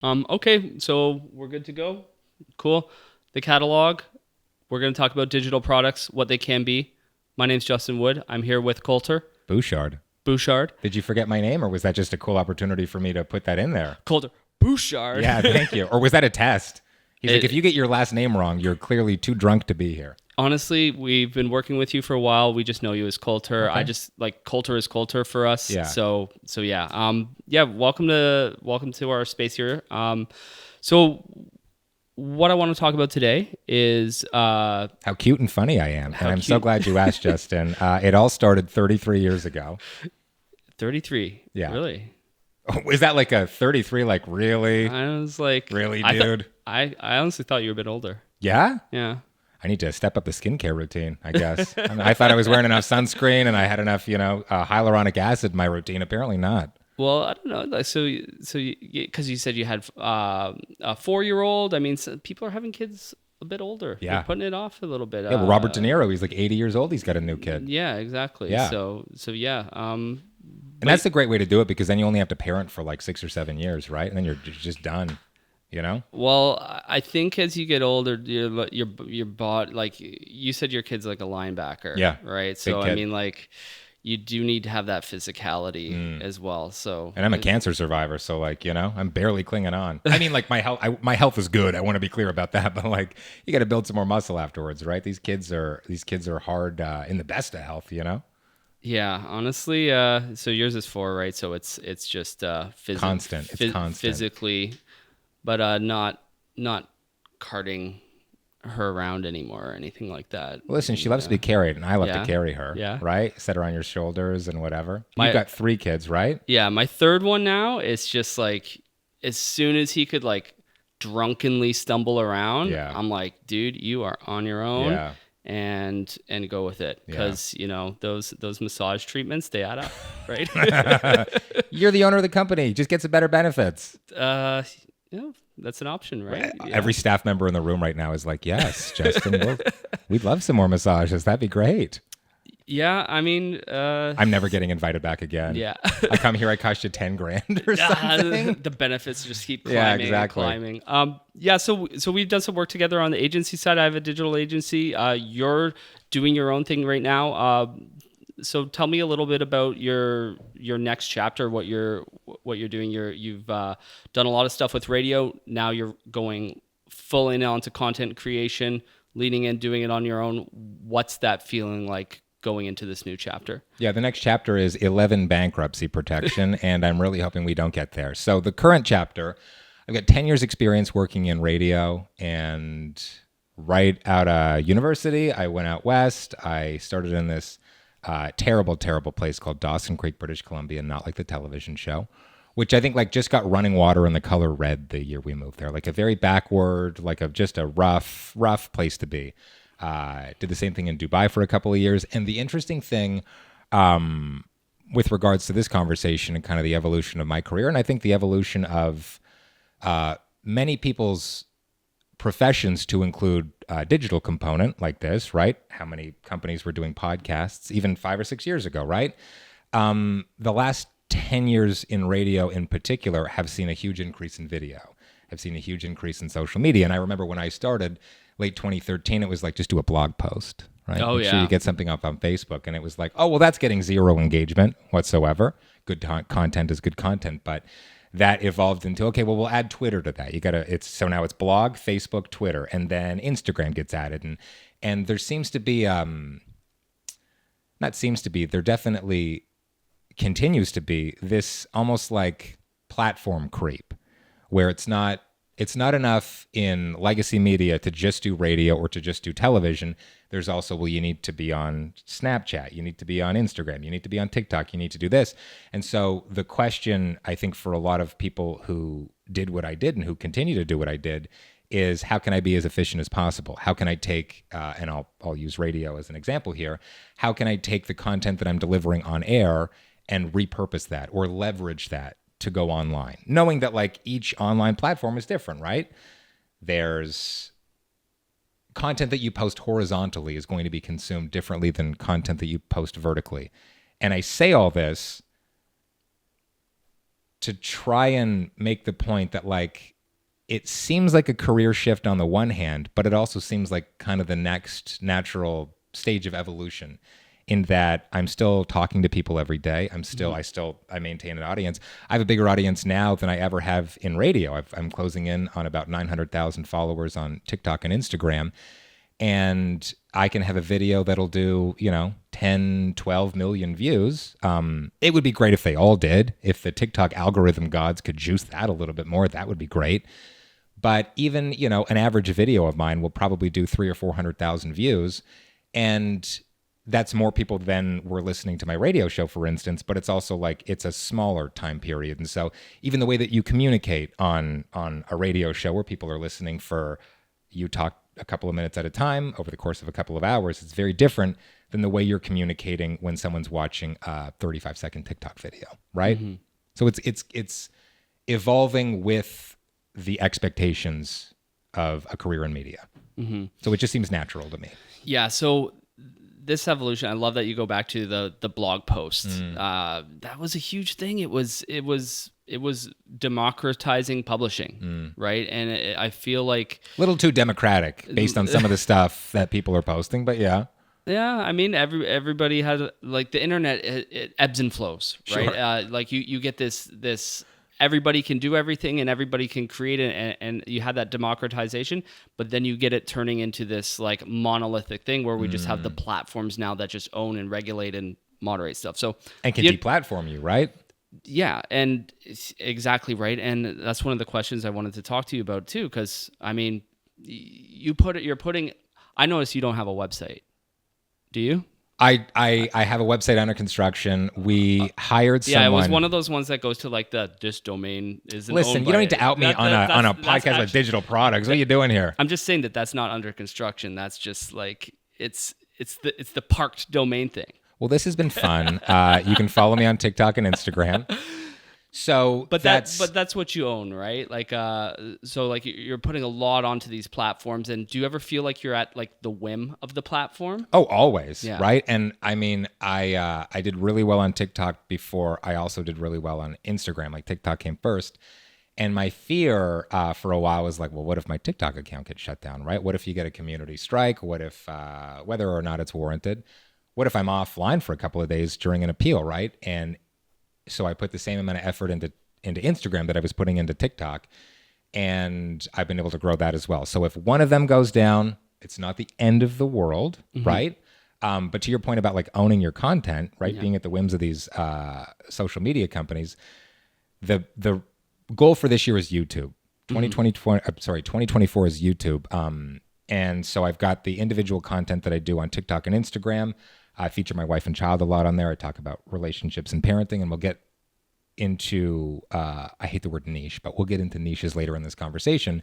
Okay, so we're good to go. Cool. The catalog. We're going to talk about digital products, what they can be. My name's Justin Wood. I'm here with Kolter Bouchard. Bouchard. Did you forget my name, or was that just a cool opportunity for me to put that in there? Kolter Bouchard. Yeah, thank you. Or was that a test? He's like, It- if you get your last name wrong, you're clearly too drunk to be here. Honestly, we've been working with you for a while. We just know you as Kolter. Okay. I just like Kolter is Kolter for us. Yeah. So yeah. Yeah. Welcome to our space here. So what I want to talk about today is How cute and funny I am. And I'm so cute. glad you asked, Justin. It all started 33 years ago. 33. Yeah. Really? Was that like a 33, like really? I was like, Really, I thought- dude? I honestly thought you were a bit older. Yeah? Yeah. I need to step up the skincare routine, I guess. I thought I was wearing enough sunscreen and I had enough, hyaluronic acid in my routine. Apparently not. Well, I don't know. Like, so because you said you had a 4-year-old. I mean, people are having kids a bit older. Yeah. They're putting it off a little bit. Yeah, well, Robert De Niro, he's like 80 years old. He's got a new kid. Yeah, exactly. Yeah. So yeah. And that's a great way to do it because then you only have to parent for like 6 or 7 years, right? And then you're just done, you know? Well, I think as you get older, your body, like you said, your kid's like a linebacker. Yeah, Right. So kid. I mean, like, you do need to have that physicality as well. So And I'm a cancer survivor, so like, I'm barely clinging on. I mean, like my health is good. I want to be clear about that, but like, you got to build some more muscle afterwards, right? These kids are hard in the best of health, Yeah, honestly, so yours is 4, right? So it's just Constant. It's constant. physically, but not carting her around anymore or anything like that. Well, listen, she loves to be carried, and I love Yeah. to carry her. Yeah. Right? Set her on your shoulders and whatever. My- You've got 3 kids, right? Yeah, my third one now is just like as soon as he could like drunkenly stumble around, Yeah. I'm like, dude, you are on your own. Yeah. And go with it because those massage treatments, they add up, right? You're the owner of the company. Just get some better benefits. That's an option, right? Yeah. Every staff member in the room right now is like, yes, Justin, we'd love some more massages. That'd be great. Yeah, I mean, I'm never getting invited back again. yeah. I come here, I cost you 10 grand or something. The benefits just keep climbing Yeah, and exactly. climbing. So we've done some work together on the agency side. I have a digital agency. You're doing your own thing right now. So tell me a little bit about your next chapter, what you're doing. You've done a lot of stuff with radio. Now you're going full in onto content creation, leaning in, doing it on your own. What's that feeling like going into this new chapter? Yeah, the next chapter is 11 bankruptcy protection, and I'm really hoping we don't get there. So the current chapter, I've got 10 years experience working in radio, and right out of university, I went out west. I started in this terrible, terrible place called Dawson Creek, British Columbia, not like the television show, which I think like just got running water in the color red the year we moved there. Like a very backward, like just a rough place to be. Did the same thing in Dubai for a couple of years. And the interesting thing with regards to this conversation and kind of the evolution of my career, and I think the evolution of many people's professions to include a digital component like this, right? How many companies were doing podcasts even 5 or 6 years ago, right? The last 10 years in radio in particular have seen a huge increase in video. I've seen a huge increase in social media. And I remember when I started late 2013, it was like, just do a blog post, right? Oh, Make sure yeah. you get something up on Facebook. And it was like, oh, well, that's getting 0 engagement whatsoever. Good content is good content. But that evolved into, okay, well, we'll add Twitter to that. So now it's blog, Facebook, Twitter, and then Instagram gets added. And there seems to be, there definitely continues to be this almost like platform creep where it's not enough in legacy media to just do radio or to just do television. There's also, well, you need to be on Snapchat, you need to be on Instagram, you need to be on TikTok, you need to do this. And so the question, I think, for a lot of people who did what I did and who continue to do what I did is, how can I be as efficient as possible? How can I take, and I'll use radio as an example here, how can I take the content that I'm delivering on air and repurpose that or leverage that to go online, knowing that like each online platform is different, right? There's content that you post horizontally is going to be consumed differently than content that you post vertically. And I say all this to try and make the point that like it seems like a career shift on the one hand, but it also seems like kind of the next natural stage of evolution in that I'm still talking to people every day. I maintain an audience. I have a bigger audience now than I ever have in radio. I'm closing in on about 900,000 followers on TikTok and Instagram. And I can have a video that'll do, 10, 12 million views. It would be great if they all did. If the TikTok algorithm gods could juice that a little bit more, that would be great. But even, an average video of mine will probably do 300,000 or 400,000 views. And that's more people than were listening to my radio show, for instance, but it's also like it's a smaller time period. And so even the way that you communicate on a radio show where people are listening you talk a couple of minutes at a time over the course of a couple of hours, it's very different than the way you're communicating when someone's watching a 35-second TikTok video, right? Mm-hmm. So it's evolving with the expectations of a career in media. Mm-hmm. So it just seems natural to me. Yeah, so this evolution, I love that you go back to the blog post. That was a huge thing. It was democratizing publishing, right? And I feel like a little too democratic based on some of the stuff that people are posting, but yeah. Yeah, I mean, everybody has, like, the internet, it ebbs and flows, right? Sure. Like you get this. Everybody can do everything and everybody can create it, and you have that democratization, but then you get it turning into this like monolithic thing where we just have the platforms now that just own and regulate and moderate stuff. So and can deplatform you, right? Yeah, and it's exactly right. And that's one of the questions I wanted to talk to you about too, because I mean, I notice you don't have a website. Do you? I have a website under construction. We hired someone. Yeah, it was one of those ones that goes to like this domain isn't. Listen, you don't need to out me on a podcast with digital products. What are you doing here? I'm just saying that's not under construction. That's just like it's the parked domain thing. Well, this has been fun. You can follow me on TikTok and Instagram. So, but that's what you own, right? Like, so like you're putting a lot onto these platforms, and do you ever feel like you're at like the whim of the platform? Oh, always, yeah. Right? And I mean, I did really well on TikTok before I also did really well on Instagram. Like TikTok came first, and my fear for a while was like, well, what if my TikTok account gets shut down? Right? What if you get a community strike? What if whether or not it's warranted? What if I'm offline for a couple of days during an appeal? Right? And so I put the same amount of effort into Instagram that I was putting into TikTok, and I've been able to grow that as well. So if one of them goes down, it's not the end of the world, right? But to your point about like owning your content, right? Yeah. Being at the whims of these social media companies, the goal for this year is YouTube. 2024 is YouTube. And so I've got the individual content that I do on TikTok and Instagram. I feature my wife and child a lot on there. I talk about relationships and parenting, and we'll get into, I hate the word niche, but we'll get into niches later in this conversation.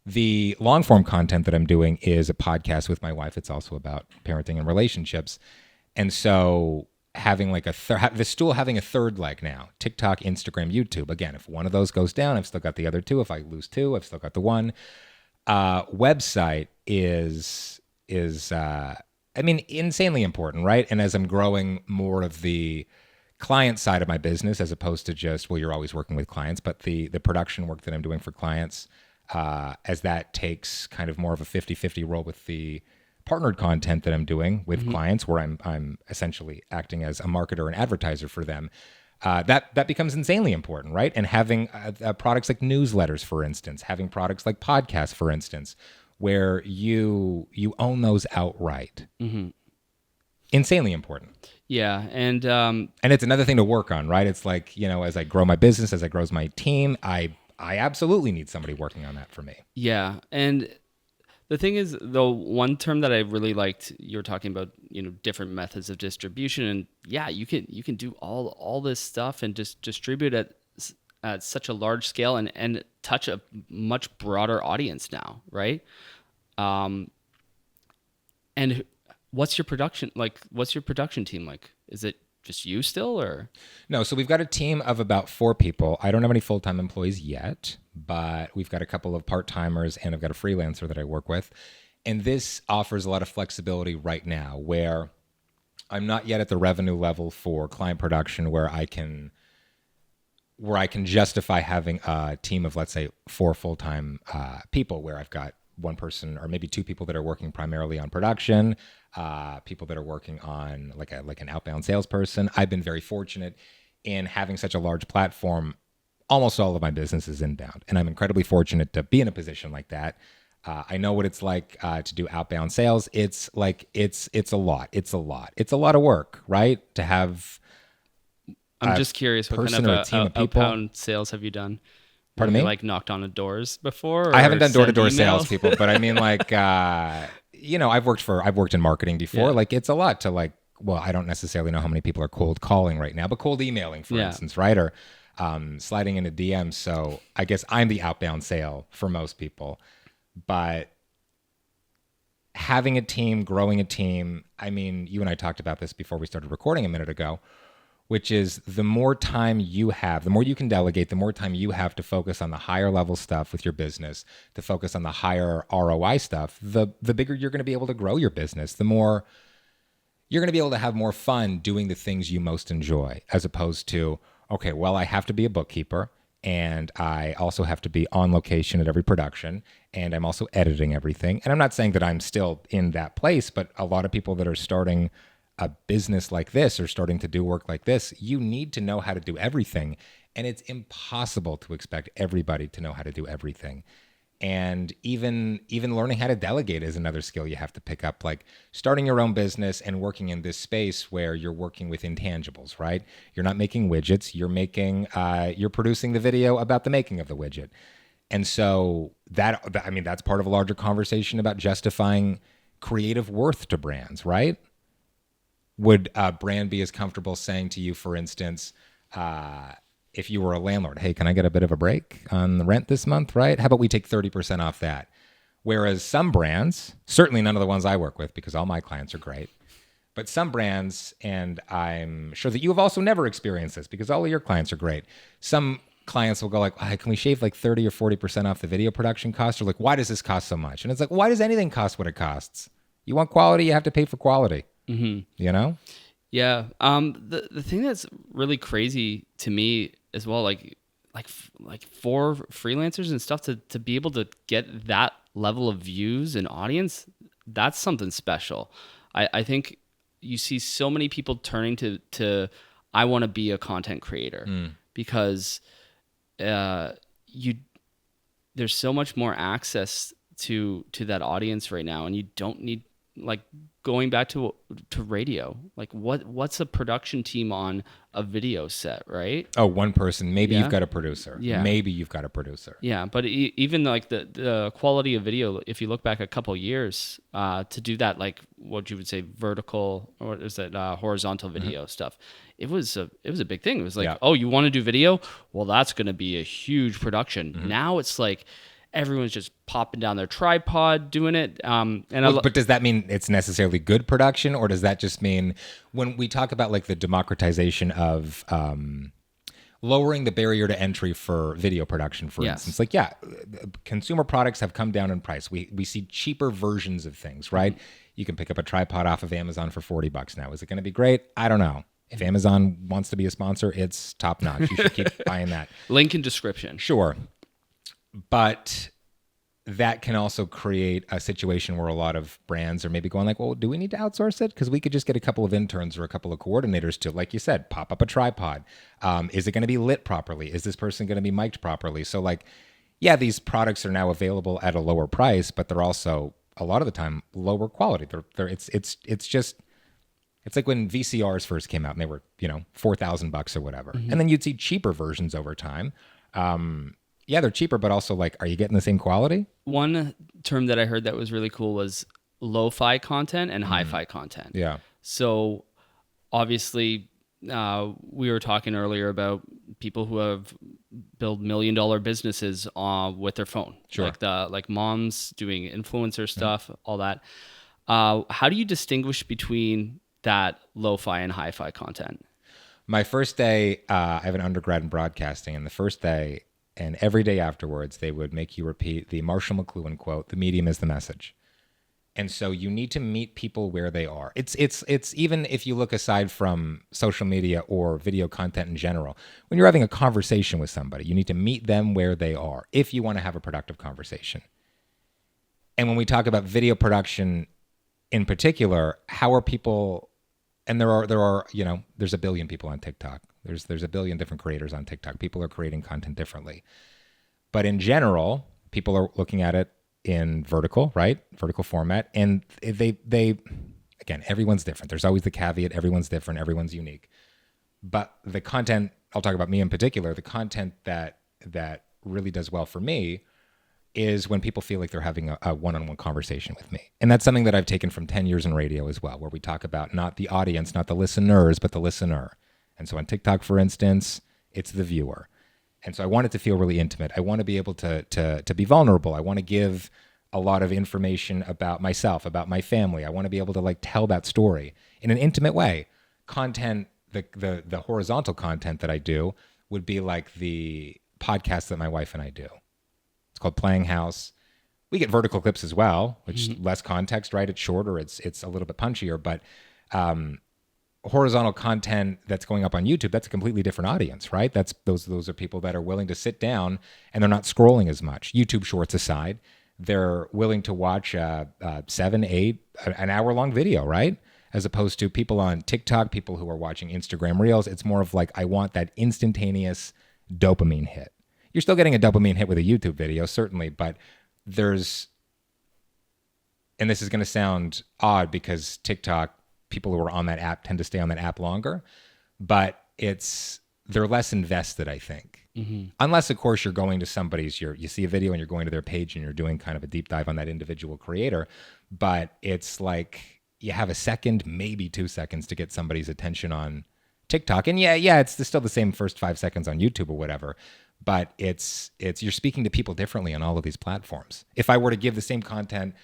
The long form content that I'm doing is a podcast with my wife. It's also about parenting and relationships. And so having like the stool having a third leg now, TikTok, Instagram, YouTube. Again, if one of those goes down, I've still got the other two. If I lose two, I've still got the one. Website is insanely important, right? And as I'm growing more of the client side of my business, as opposed to just, well, you're always working with clients, but the production work that I'm doing for clients, as that takes kind of more of a 50-50 role with the partnered content that I'm doing with clients, where I'm essentially acting as a marketer and advertiser for them. That becomes insanely important, right? And having products like newsletters, for instance, having products like podcasts, for instance, where you own those outright. Insanely important. Yeah, and it's another thing to work on, right? It's like, as I grow my business, as I grow my team, I absolutely need somebody working on that for me. Yeah, and the thing is, though, one term that I really liked, you were talking about, different methods of distribution, and yeah, you can do all this stuff and just distribute at such a large scale and touch a much broader audience now, right? And what's your production like? What's your production team like? Is it just you still, or? No, so we've got a team of about 4 people. I don't have any full-time employees yet, but we've got a couple of part-timers, and I've got a freelancer that I work with. And this offers a lot of flexibility right now, where I'm not yet at the revenue level for client production where I can where I can justify having a team of, let's say, 4 full-time people, where I've got one person or maybe 2 people that are working primarily on production, people that are working on like an outbound salesperson. I've been very fortunate in having such a large platform. Almost all of my business is inbound, and I'm incredibly fortunate to be in a position like that. I know what it's like to do outbound sales. It's a lot. It's a lot of work, right? To have I'm just curious, what kind person of or a team of people. outbound sales have you done? Pardon Have me? you like knocked on doors before? I or haven't done sent door-to-door emails? sales, people, but I mean, like, I've worked in marketing before. Yeah. Like, it's a lot to like. Well, I don't necessarily know how many people are cold calling right now, but cold emailing, for Yeah. instance, right, or sliding into DMs. So I guess I'm the outbound sale for most people, but having a team, growing a team. I mean, you and I talked about this before we started recording a minute ago, which is the more time you have, the more you can delegate, the more time you have to focus on the higher level stuff with your business, to focus on the higher ROI stuff, the bigger you're going to be able to grow your business, the more you're going to be able to have more fun doing the things you most enjoy, as opposed to, okay, well, I have to be a bookkeeper, and I also have to be on location at every production, and I'm also editing everything. And I'm not saying that I'm still in that place, but a lot of people that are starting a business like this or starting to do work like this, you need to know how to do everything. And it's impossible to expect everybody to know how to do everything. And even learning how to delegate is another skill you have to pick up, like starting your own business and working in this space where you're working with intangibles, right? You're not making widgets, you're producing the video about the making of the widget. And so that's part of a larger conversation about justifying creative worth to brands, right? Would a brand be as comfortable saying to you, for instance, if you were a landlord, hey, can I get a bit of a break on the rent this month, right? How about we take 30% off that? Whereas some brands, certainly none of the ones I work with, because all my clients are great, but some brands, and I'm sure that you have also never experienced this because all of your clients are great. Some clients will go like, oh, can we shave like 30 or 40% off the video production cost? Or like, why does this cost so much? And it's like, why does anything cost what it costs? You want quality, you have to pay for quality. You know? Yeah. The thing that's really crazy to me as well, like for freelancers and stuff to be able to get that level of views and audience, that's something special. I think you see so many people turning to I want to be a content creator because there's so much more access to that audience right now, and you don't need, like, going back to radio, like what's a production team on a video set, right? Oh, one person. Maybe Yeah. you've got a producer. Yeah. Maybe you've got a producer. Yeah, but even like the quality of video, if you look back a couple years, to do that, like what you would say vertical, or is it horizontal video stuff, it was a big thing. It was like, Yeah. oh, you want to do video? Well, that's going to be a huge production. Now it's like everyone's just popping down their tripod doing it. But does that mean it's necessarily good production, or does that just mean when we talk about like the democratization of lowering the barrier to entry for video production, for Yes. instance, like, yeah, consumer products have come down in price. We see cheaper versions of things, right? You can pick up a tripod off of Amazon for $40 now. Is it going to be great? I don't know. If Amazon wants to be a sponsor, it's top notch. You should keep buying that. link in description. Sure. But that can also create a situation where a lot of brands are maybe going like, well, do we need to outsource it? Because we could just get a couple of interns or a couple of coordinators to, like you said, pop up a tripod. Is it going to be lit properly? Is this person going to be mic'd properly? So, like, yeah, these products are now available at a lower price, but they're also a lot of the time lower quality. It's like when VCRs first came out and they were, $4,000 or whatever. And then you'd see cheaper versions over time. Yeah, they're cheaper, but also, like, are you getting the same quality? One term that I heard that was really cool was lo-fi content and hi-fi content. Yeah. So obviously, we were talking earlier about people who have built $1 million businesses with their phone. Sure. Like moms doing influencer stuff, all that. How do you distinguish between that lo-fi and hi-fi content? My first day, I have an undergrad in broadcasting, and the first day and every day afterwards, they would make you repeat the Marshall McLuhan quote, "The medium is the message." And so you need to meet people where they are. It's even if you look aside from social media or video content in general, when you're having a conversation with somebody, you need to meet them where they are if you want to have a productive conversation. And when we talk about video production in particular, how are people, and there are, there's a billion people on TikTok. There's a billion different creators on TikTok. People are creating content differently. But in general, people are looking at it in vertical, right? Vertical format. And they again, everyone's different. There's always the caveat, everyone's different, everyone's unique. But the content, I'll talk about me in particular, the content that really does well for me is when people feel like they're having a one-on-one conversation with me. And that's something that I've taken from 10 years in radio as well, where we talk about not the audience, not the listeners, but the listener. And so on TikTok, for instance, it's the viewer. And so I want it to feel really intimate. I want to be able to be vulnerable. I want to give a lot of information about myself, about my family. I want to be able to like tell that story in an intimate way. Content, the horizontal content that I do would be like the podcast that my wife and I do. It's called Playing House. We get vertical clips as well, which less context, right? It's shorter. It's a little bit punchier, but horizontal content that's going up on YouTube, that's a completely different audience, right? That's those are people that are willing to sit down and they're not scrolling as much. YouTube Shorts aside, they're willing to watch 7, 8, an hour-long video, right? As opposed to people on TikTok, people who are watching Instagram Reels. It's more of like, I want that instantaneous dopamine hit. You're still getting a dopamine hit with a YouTube video, certainly, but there's, and this is going to sound odd because TikTok, people who are on that app tend to stay on that app longer, but they're less invested, I think. Unless, of course, you're going to somebody's, you see a video and you're going to their page and you're doing kind of a deep dive on that individual creator, but it's like you have a second, maybe 2 seconds to get somebody's attention on TikTok. And yeah, it's still the same first 5 seconds on YouTube or whatever, but it's you're speaking to people differently on all of these platforms. If I were to give the same content,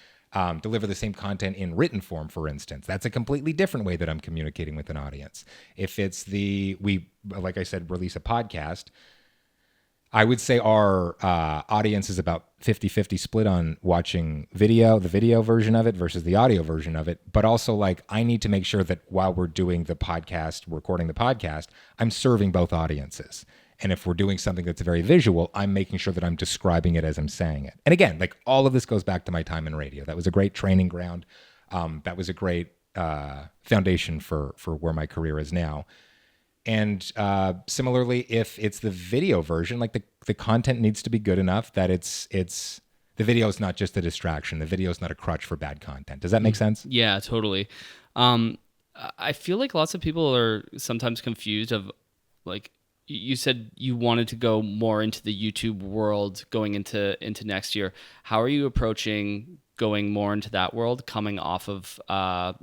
deliver the same content in written form, for instance, that's a completely different way that I'm communicating with an audience. If it's like I said, release a podcast, I would say our audience is about 50-50 split on watching the video version of it versus the audio version of it. But also, like, I need to make sure that while we're doing the podcast, recording the podcast, I'm serving both audiences. And if we're doing something that's very visual, I'm making sure that I'm describing it as I'm saying it. And again, like, all of this goes back to my time in radio. That was a great training ground. That was a great foundation for where my career is now. And similarly, if it's the video version, like the content needs to be good enough that the video is not just a distraction. The video is not a crutch for bad content. Does that make sense? Yeah, totally. I feel like lots of people are sometimes confused of, like, you said you wanted to go more into the YouTube world going into next year. How are you approaching going more into that world, coming off of a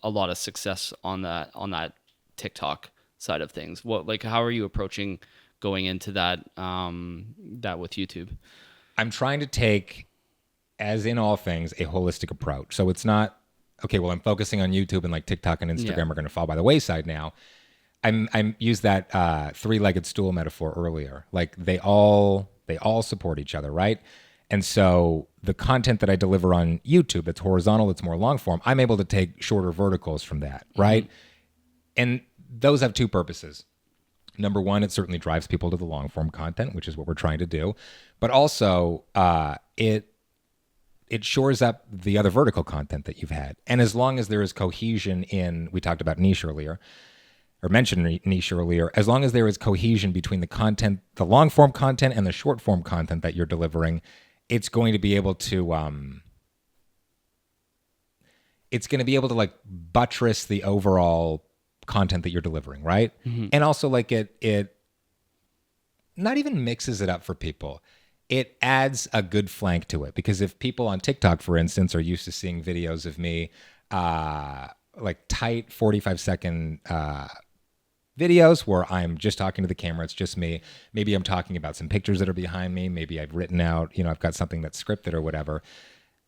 lot of success on that TikTok side of things? How are you approaching going into that with YouTube? I'm trying to take, as in all things, a holistic approach. So it's not, okay, well, I'm focusing on YouTube and like TikTok and Instagram are going to fall by the wayside now. I'm used that three-legged stool metaphor earlier. Like they all support each other, right? And so the content that I deliver on YouTube, that's horizontal, it's more long form, I'm able to take shorter verticals from that, right? And those have two purposes. Number one, it certainly drives people to the long form content, which is what we're trying to do. But also, it shores up the other vertical content that you've had. And as long as there is cohesion we talked about niche earlier, or mentioned niche earlier, as long as there is cohesion between the content, the long form content and the short form content that you're delivering, it's going to be able to like buttress the overall content that you're delivering, right? And also, like, it not even mixes it up for people. It adds a good flank to it, because if people on TikTok, for instance, are used to seeing videos of me, like tight 45-second videos where I'm just talking to the camera, it's just me. Maybe I'm talking about some pictures that are behind me. Maybe I've written out, I've got something that's scripted or whatever.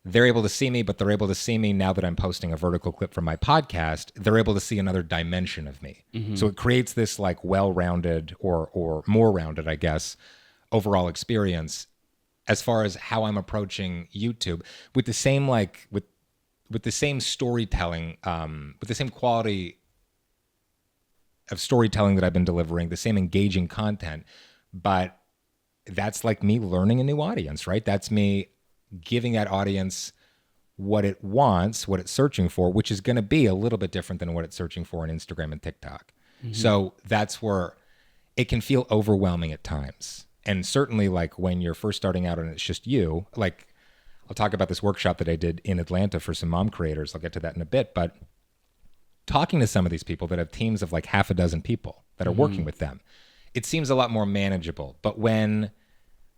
They're able to see me, but they're able to see me now that I'm posting a vertical clip from my podcast. They're able to see another dimension of me. So it creates this like well-rounded or more rounded, I guess, overall experience as far as how I'm approaching YouTube with the same, like, with with the same storytelling, with the same quality of storytelling that I've been delivering, the same engaging content, but that's like me learning a new audience, right? That's me giving that audience what it wants, what it's searching for, which is going to be a little bit different than what it's searching for on Instagram and TikTok. So that's where it can feel overwhelming at times. And certainly like when you're first starting out and it's just you, like I'll talk about this workshop that I did in Atlanta for some mom creators. I'll get to that in a bit, but talking to some of these people that have teams of like half a dozen people that are working with them, it seems a lot more manageable. But when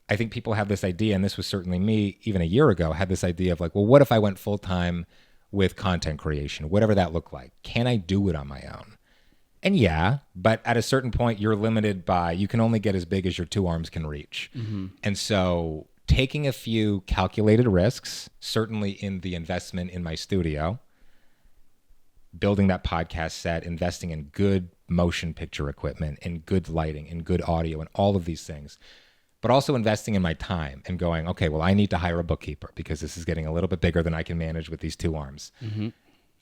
I think people have this idea, and this was certainly me even a year ago, had this idea of like, well, what if I went full time with content creation, whatever that looked like? Can I do it on my own? And yeah, but at a certain point, you're limited by, you can only get as big as your two arms can reach. And so taking a few calculated risks, certainly in the investment in my studio, building that podcast set, investing in good motion picture equipment and good lighting and good audio and all of these things, but also investing in my time and going, okay, well, I need to hire a bookkeeper because this is getting a little bit bigger than I can manage with these two arms.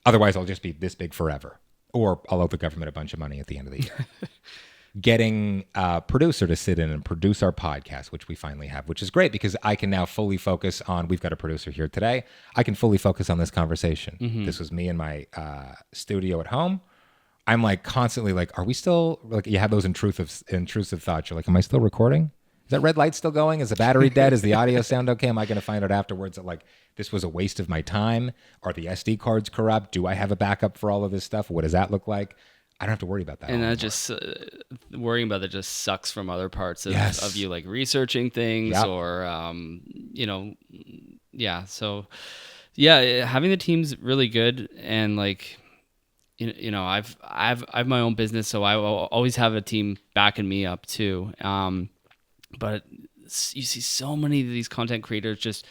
Otherwise, I'll just be this big forever. Or I'll owe the government a bunch of money at the end of the year. Getting a producer to sit in and produce our podcast, which we finally have, which is great because I can now fully focus on, we've got a producer here today. I can fully focus on this conversation. This was me in my studio at home. I'm like constantly like, are we still, like you have those intrusive thoughts. You're like, am I still recording? Is that red light still going? Is the battery dead? Is the audio sound okay? Am I going to find out afterwards that like this was a waste of my time? Are the SD cards corrupt? Do I have a backup for all of this stuff? What does that look like? I don't have to worry about that. And that just worrying about that just sucks from other parts of, Yes. of you, like researching things Yep. or, yeah. So yeah, having the team's really good. And like, I've my own business, so I will always have a team backing me up too. But you see so many of these content creators just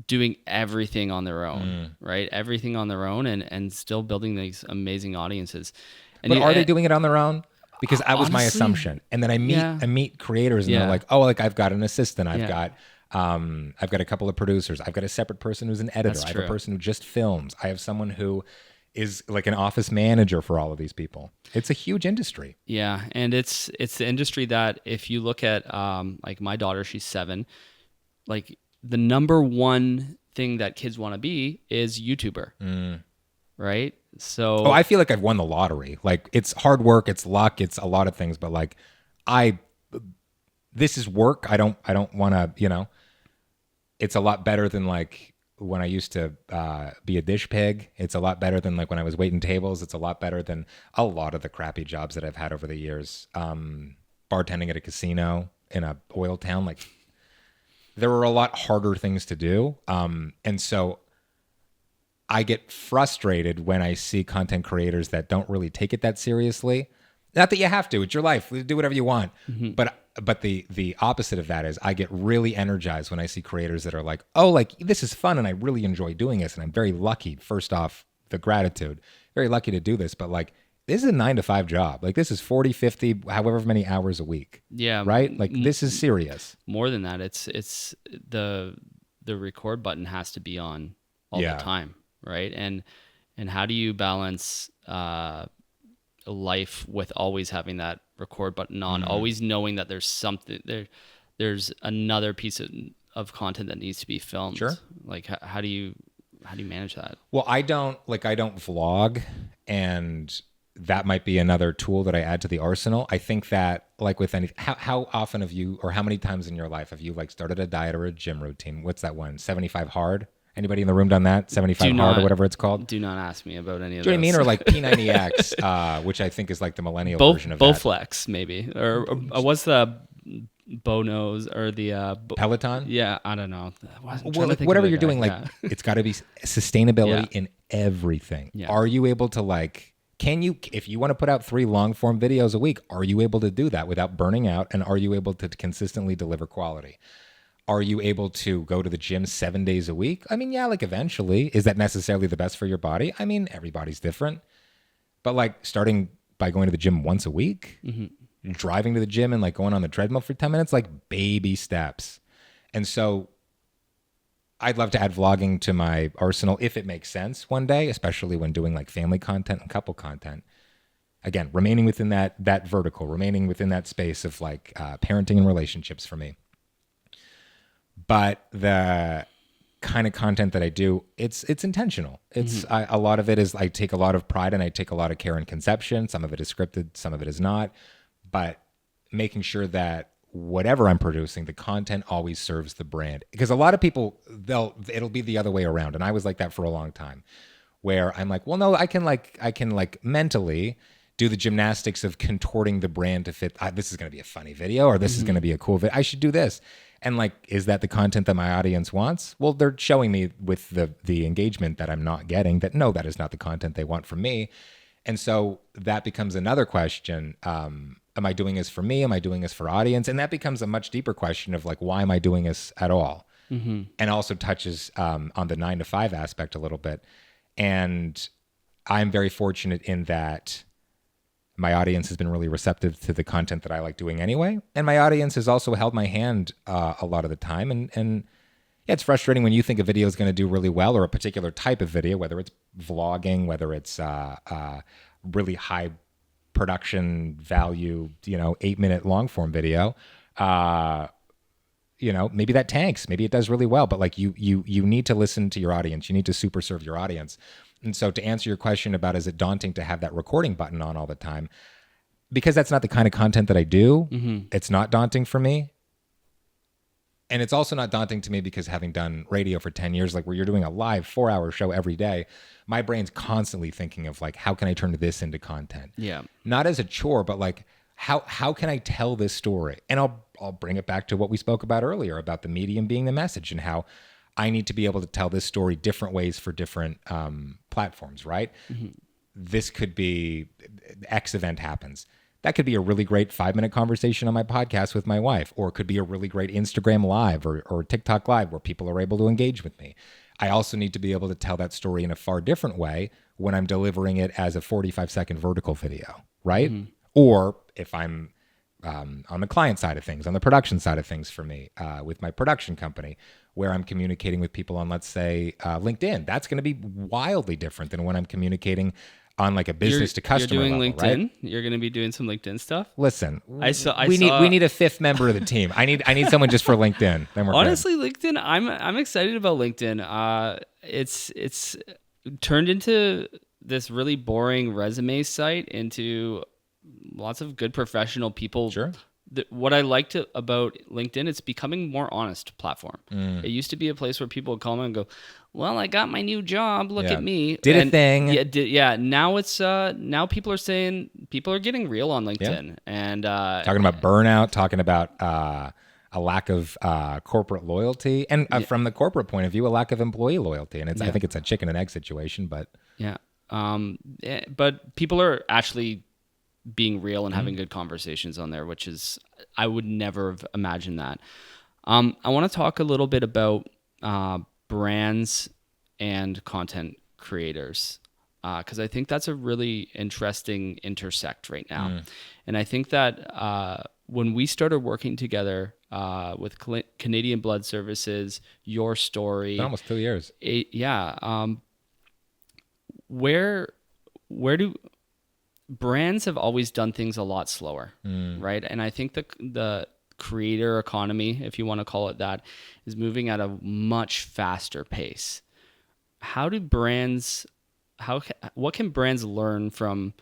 doing everything on their own, right? Everything on their own and still building these amazing audienes. And But are they doing it on their own? Because that was my honestly, assumption. And then I meet creators and they're like, oh, like I've got an assistant. I've got a couple of producers. I've got a separate person who's an editor. That's I have true. a person who just films. I have someone who is like an office manager for all of these people. It's a huge industry. Yeah, and it's the industry that if you look at like my daughter, she's 7, like the number one thing that kids want to be is YouTuber, right? So I feel like I've won the lottery. Like it's hard work, it's luck, it's a lot of things, but like this is work. I don't want to, it's a lot better than like when I used to be a dish pig. It's a lot better than like when I was waiting tables. It's a lot better than a lot of the crappy jobs that I've had over the years. Bartending at a casino in a oil town, like there were a lot harder things to do. And so I get frustrated when I see content creators that don't really take it that seriously. Not that you have to, it's your life. Do whatever you want. But the opposite of that is I get really energized when I see creators that are like, oh, like this is fun and I really enjoy doing this. And I'm very lucky, first off, the gratitude, very lucky to do this. But like, this is a 9-to-5 job. Like this is 40, 50, however many hours a week. yeah, Right? Like this is serious. more than that. It's the record button has to be on all Yeah. the time, right? And how do you balance life with always having that record button on, always knowing that there's something there's another piece of content that needs to be filmed. Sure. Like how do you manage that? Well, I don't vlog, and that might be another tool that I add to the arsenal. I think that like with any, how often have you, or how many times in your life have you like started a diet or a gym routine? What's that one? 75 hard? Anybody in the room done that? 75 hard or whatever it's called? Do not ask me about any of Do you know what I those. mean? Or like P90X, which I think is like the millennial version of that. Bowflex maybe, or what's the Bonos or the Peloton? Yeah, I don't know. Well, like whatever you're doing, like it's got to be sustainability in everything. Yeah. Are you able to like, can you, if you want to put out 3 long form videos a week, are you able to do that without burning out? And are you able to consistently deliver quality? Are you able to go to the gym 7 days a week? I mean, yeah, like eventually. Is that necessarily the best for your body? I mean, everybody's different. But like starting by going to the gym once a week, driving to the gym and like going on the treadmill for 10 minutes, like baby steps. And so I'd love to add vlogging to my arsenal if it makes sense one day, especially when doing like family content and couple content. Again, remaining within that vertical, remaining within that space of like parenting and relationships for me. But the kind of content that I do, it's intentional. It's a lot of it is I take a lot of pride and I take a lot of care in conception. Some of it is scripted, some of it is not. But making sure that whatever I'm producing, the content always serves the brand. Because a lot of people, it'll be the other way around. And I was like that for a long time, where I'm like, well, no, I can mentally do the gymnastics of contorting the brand to fit, this is going to be a funny video, or this is going to be a cool video. I should do this. And like, is that the content that my audience wants? Well, they're showing me with the engagement that I'm not getting that, no, that is not the content they want from me. And so that becomes another question. Am I doing this for me? Am I doing this for audience? And that becomes a much deeper question of like, why am I doing this at all? And also touches on the 9 to 5 aspect a little bit. And I'm very fortunate in that my audience has been really receptive to the content that I like doing anyway. And my audience has also held my hand a lot of the time. And yeah, it's frustrating when you think a video is going to do really well, or a particular type of video, whether it's vlogging, whether it's really high production value, 8-minute long form video, maybe that tanks, maybe it does really well, but like you need to listen to your audience. You need to super serve your audience. And so to answer your question about, is it daunting to have that recording button on all the time? Because that's not the kind of content that I do. It's not daunting for me. And it's also not daunting to me because having done radio for 10 years, like where you're doing a live 4-hour show every day, my brain's constantly thinking of like, how can I turn this into content? Yeah. Not as a chore, but like, how can I tell this story? And I'll bring it back to what we spoke about earlier about the medium being the message, and how I need to be able to tell this story different ways for different platforms, right? This could be X event happens. That could be a really great 5-minute conversation on my podcast with my wife, or it could be a really great Instagram live or TikTok live where people are able to engage with me. I also need to be able to tell that story in a far different way when I'm delivering it as a 45-second vertical video, right? Or if I'm on the client side of things, on the production side of things for me, with my production company, where I'm communicating with people on, let's say, LinkedIn. That's going to be wildly different than when I'm communicating on like a business to customer You're doing level, LinkedIn. right? You're going to be doing some LinkedIn stuff. Listen, I we saw, need a 5th member of the team. I need someone just for LinkedIn. Then we're honestly, LinkedIn. I'm excited about LinkedIn. It's turned into this really boring resume site into lots of good professional people. Sure. What I liked about LinkedIn, it's becoming more honest platform. It used to be a place where people would call me and go, well, I got my new job. Look at me. Did a thing. Yeah. Now it's now people are saying, people are getting real on LinkedIn and talking about burnout, talking about a lack of corporate loyalty, and from the corporate point of view, a lack of employee loyalty. And I think it's a chicken and egg situation, but but people are actually being real and having good conversations on there, which is, I would never have imagined that. I want to talk a little bit about brands and content creators, because I think that's a really interesting intersect right now. And I think that when we started working together with Canadian Blood Services, Your Story, almost 2 years. Where do brands have always done things a lot slower, right? And I think the creator economy, if you want to call it that, is moving at a much faster pace. What can brands learn from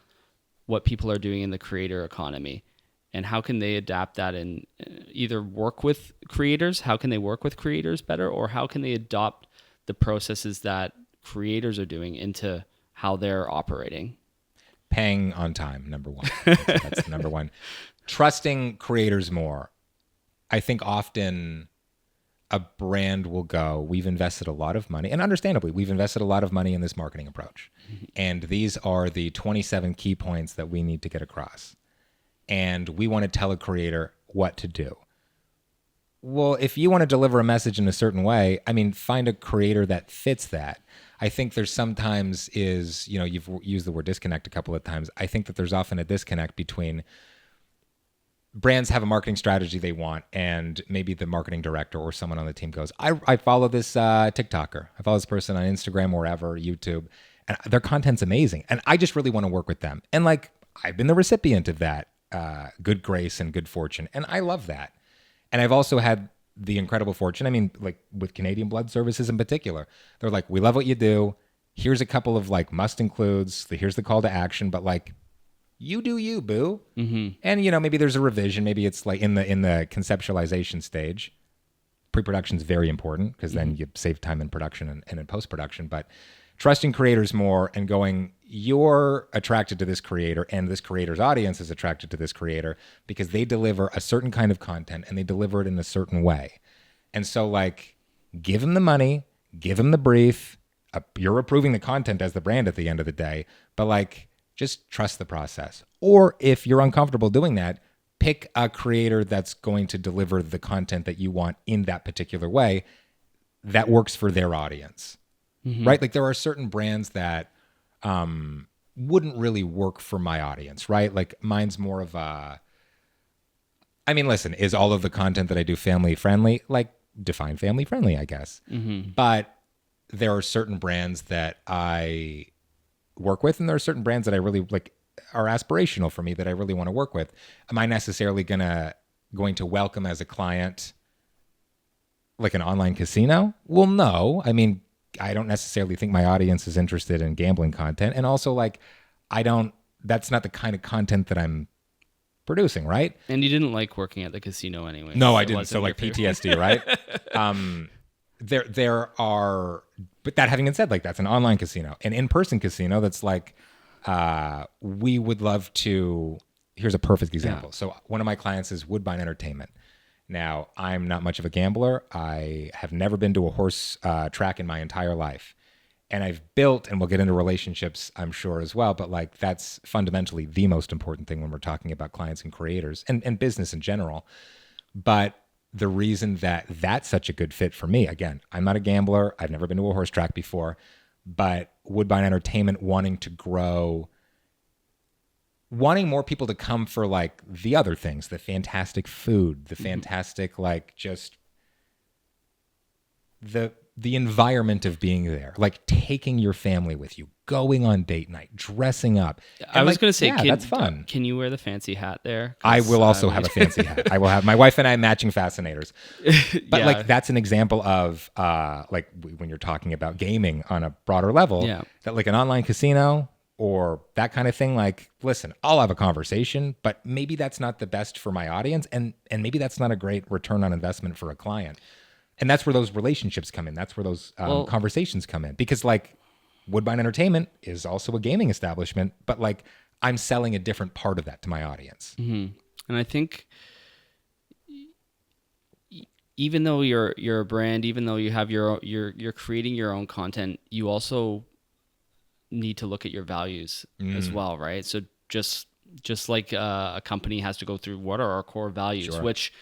what people are doing in the creator economy? And how can they adapt that and either work with creators? How can they work with creators better? Or how can they adopt the processes that creators are doing into how they're operating? Paying on time, number one. That's number one. Trusting creators more. I think often a brand will go, we've invested a lot of money, and understandably, we've invested a lot of money in this marketing approach. And these are the 27 key points that we need to get across. And we want to tell a creator what to do. Well, if you want to deliver a message in a certain way, find a creator that fits that. I think there's sometimes you've used the word disconnect a couple of times. I think that there's often a disconnect between brands have a marketing strategy they want, and maybe the marketing director or someone on the team goes, I follow this TikToker. I follow this person on Instagram, wherever, YouTube, and their content's amazing. And I just really want to work with them. And like, I've been the recipient of that good grace and good fortune. And I love that. And I've also had the incredible fortune. I mean, like with Canadian Blood Services in particular, they're like, we love what you do. Here's a couple of like must includes. Here's the call to action, but like, you do you, boo. Mm-hmm. And, you know, maybe there's a revision. Maybe it's like in the conceptualization stage. Pre-production is very important because then you save time in production and in post-production. But trusting creators more and going, you're attracted to this creator and this creator's audience is attracted to this creator because they deliver a certain kind of content and they deliver it in a certain way. And so, like, give them the money, give them the brief. You're approving the content as the brand at the end of the day. But, like, just trust the process. Or if you're uncomfortable doing that, pick a creator that's going to deliver the content that you want in that particular way that works for their audience, right? Like there are certain brands that wouldn't really work for my audience, right? Like mine's more of a, I mean, listen, is all of the content that I do family friendly? Like define family friendly, I guess. But there are certain brands that I work with, and there are certain brands that I really like are aspirational for me that I really want to work with. Am I necessarily going to welcome as a client like an online casino? Well, no. I mean, I don't necessarily think my audience is interested in gambling content, and also like that's not the kind of content that I'm producing, right? And you didn't like working at the casino anyway. No, I didn't. So like PTSD, right? There are, but that having been said, like that's an online casino. An in-person casino that's like, we would love to, here's a perfect example. Yeah. So one of my clients is Woodbine Entertainment. Now, I'm not much of a gambler. I have never been to a horse track in my entire life. And I've built, and we'll get into relationships, I'm sure, as well, but like that's fundamentally the most important thing when we're talking about clients and creators and business in general. But the reason that that's such a good fit for me, again, I'm not a gambler. I've never been to a horse track before, but Woodbine Entertainment wanting to grow, wanting more people to come for like the other things, the fantastic food, the fantastic, like just the environment of being there, like taking your family with you, going on date night, dressing up. I was going to say, that's fun. Can you wear the fancy hat there? I will also have a fancy hat. I will have my wife and I matching fascinators. But like that's an example of like when you're talking about gaming on a broader level, that like an online casino or that kind of thing, like, listen, I'll have a conversation, but maybe that's not the best for my audience. And maybe that's not a great return on investment for a client. And that's where those relationships come in. That's where those conversations come in. Because like Woodbine Entertainment is also a gaming establishment, but like I'm selling a different part of that to my audience. And I think even though you're a brand, even though you have you're creating your own content, you also need to look at your values as well, right? So just like a company has to go through what are our core values, which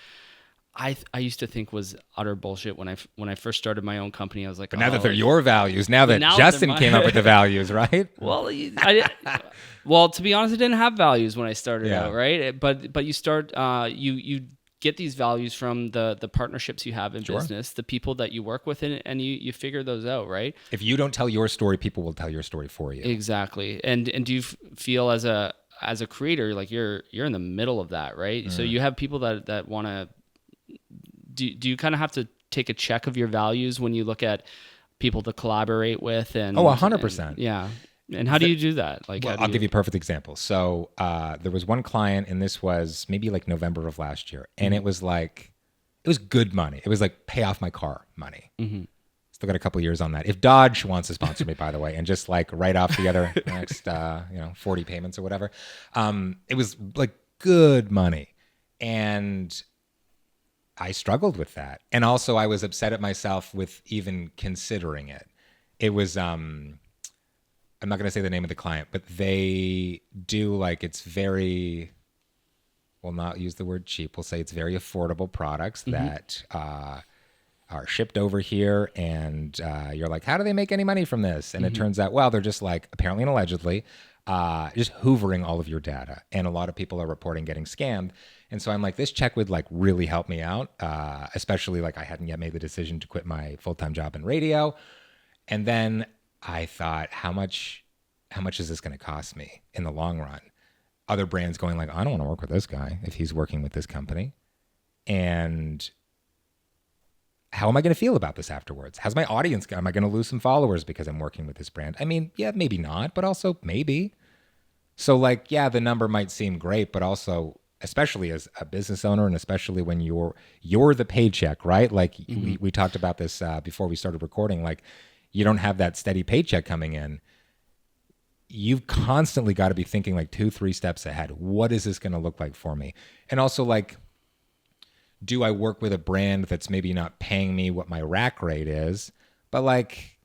I used to think was utter bullshit when I first started my own company. I was like, but now that they're your values, now that Justin came up with the values, right? Well, to be honest, I didn't have values when I started out, right? But you start you get these values from the partnerships you have in business, the people that you work with, and you figure those out, right? If you don't tell your story, people will tell your story for you. Exactly. And do you feel as a creator like you're in the middle of that, right? So you have people that want to. Do you kind of have to take a check of your values when you look at people to collaborate with? And 100%. Yeah. And how do you do that? Like, well, I'll give you a perfect example. So there was one client, and this was maybe like November of last year, and it was good money. It was like pay off my car money. Still got a couple years on that. If Dodge wants to sponsor me, by the way, and just like write off the other next 40 payments or whatever, it was like good money. And I struggled with that. And also I was upset at myself with even considering it. It was, I'm not going to say the name of the client, but they do like, it's very, we'll not use the word cheap. We'll say it's very affordable products that are shipped over here. And you're like, how do they make any money from this? And it turns out, well, they're just like, apparently and allegedly, just hoovering all of your data. And a lot of people are reporting getting scammed. And so I'm like, this check would like really help me out, especially like I hadn't yet made the decision to quit my full-time job in radio. And then I thought, how much is this going to cost me in the long run? Other brands going like, I don't want to work with this guy if he's working with this company. And how am I going to feel about this afterwards? How's my audience? Am I going to lose some followers because I'm working with this brand? I mean, yeah, maybe not, but also maybe. So like, yeah, the number might seem great, but also, especially as a business owner, and especially when you're the paycheck, right? Like we talked about this before we started recording. Like, you don't have that steady paycheck coming in. You've constantly got to be thinking like 2-3 steps ahead. What is this going to look like for me? And also like, do I work with a brand that's maybe not paying me what my rack rate is, but like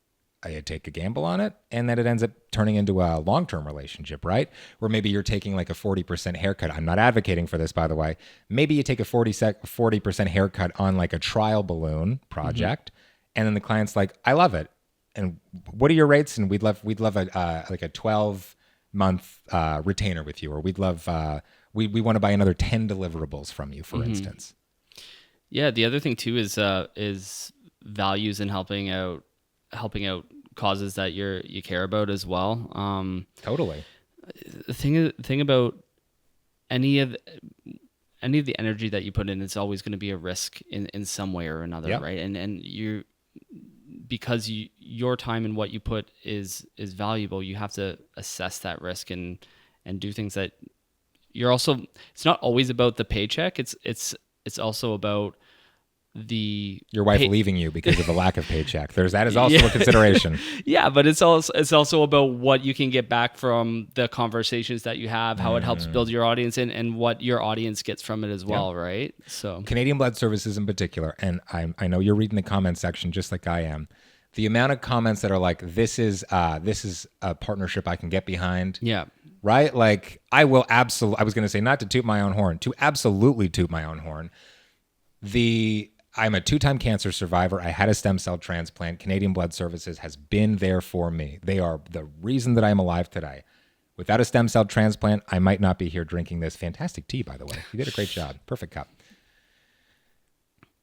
I take a gamble on it, and then it ends up turning into a long-term relationship, right? Where maybe you're taking like a 40% haircut. I'm not advocating for this, by the way. Maybe you take a 40% haircut on like a trial balloon project, and then the client's like, I love it. And what are your rates? And we'd love a like a 12-month retainer with you, or we'd love we want to buy another 10 deliverables from you, for instance. Yeah, the other thing too is values and helping out causes that you care about as well. Totally. The thing about any of the energy that you put in, it's always going to be a risk in some way or another, right? And you, because your time and what you put is valuable, you have to assess that risk and do things that you're also. It's not always about the paycheck. It's also about your wife leaving you because of a lack of paycheck. That is also a consideration. Yeah, but it's also about what you can get back from the conversations that you have, how it helps build your audience and what your audience gets from it as well, right? So Canadian Blood Services in particular, and I know you're reading the comment section just like I am. The amount of comments that are like, this is a partnership I can get behind. Yeah. Right? Like, I was going to say, not to toot my own horn, to absolutely toot my own horn. I'm a 2-time cancer survivor. I had a stem cell transplant. Canadian Blood Services has been there for me. They are the reason that I'm alive today. Without a stem cell transplant, I might not be here drinking this fantastic tea, by the way. You did a great job. Perfect cup.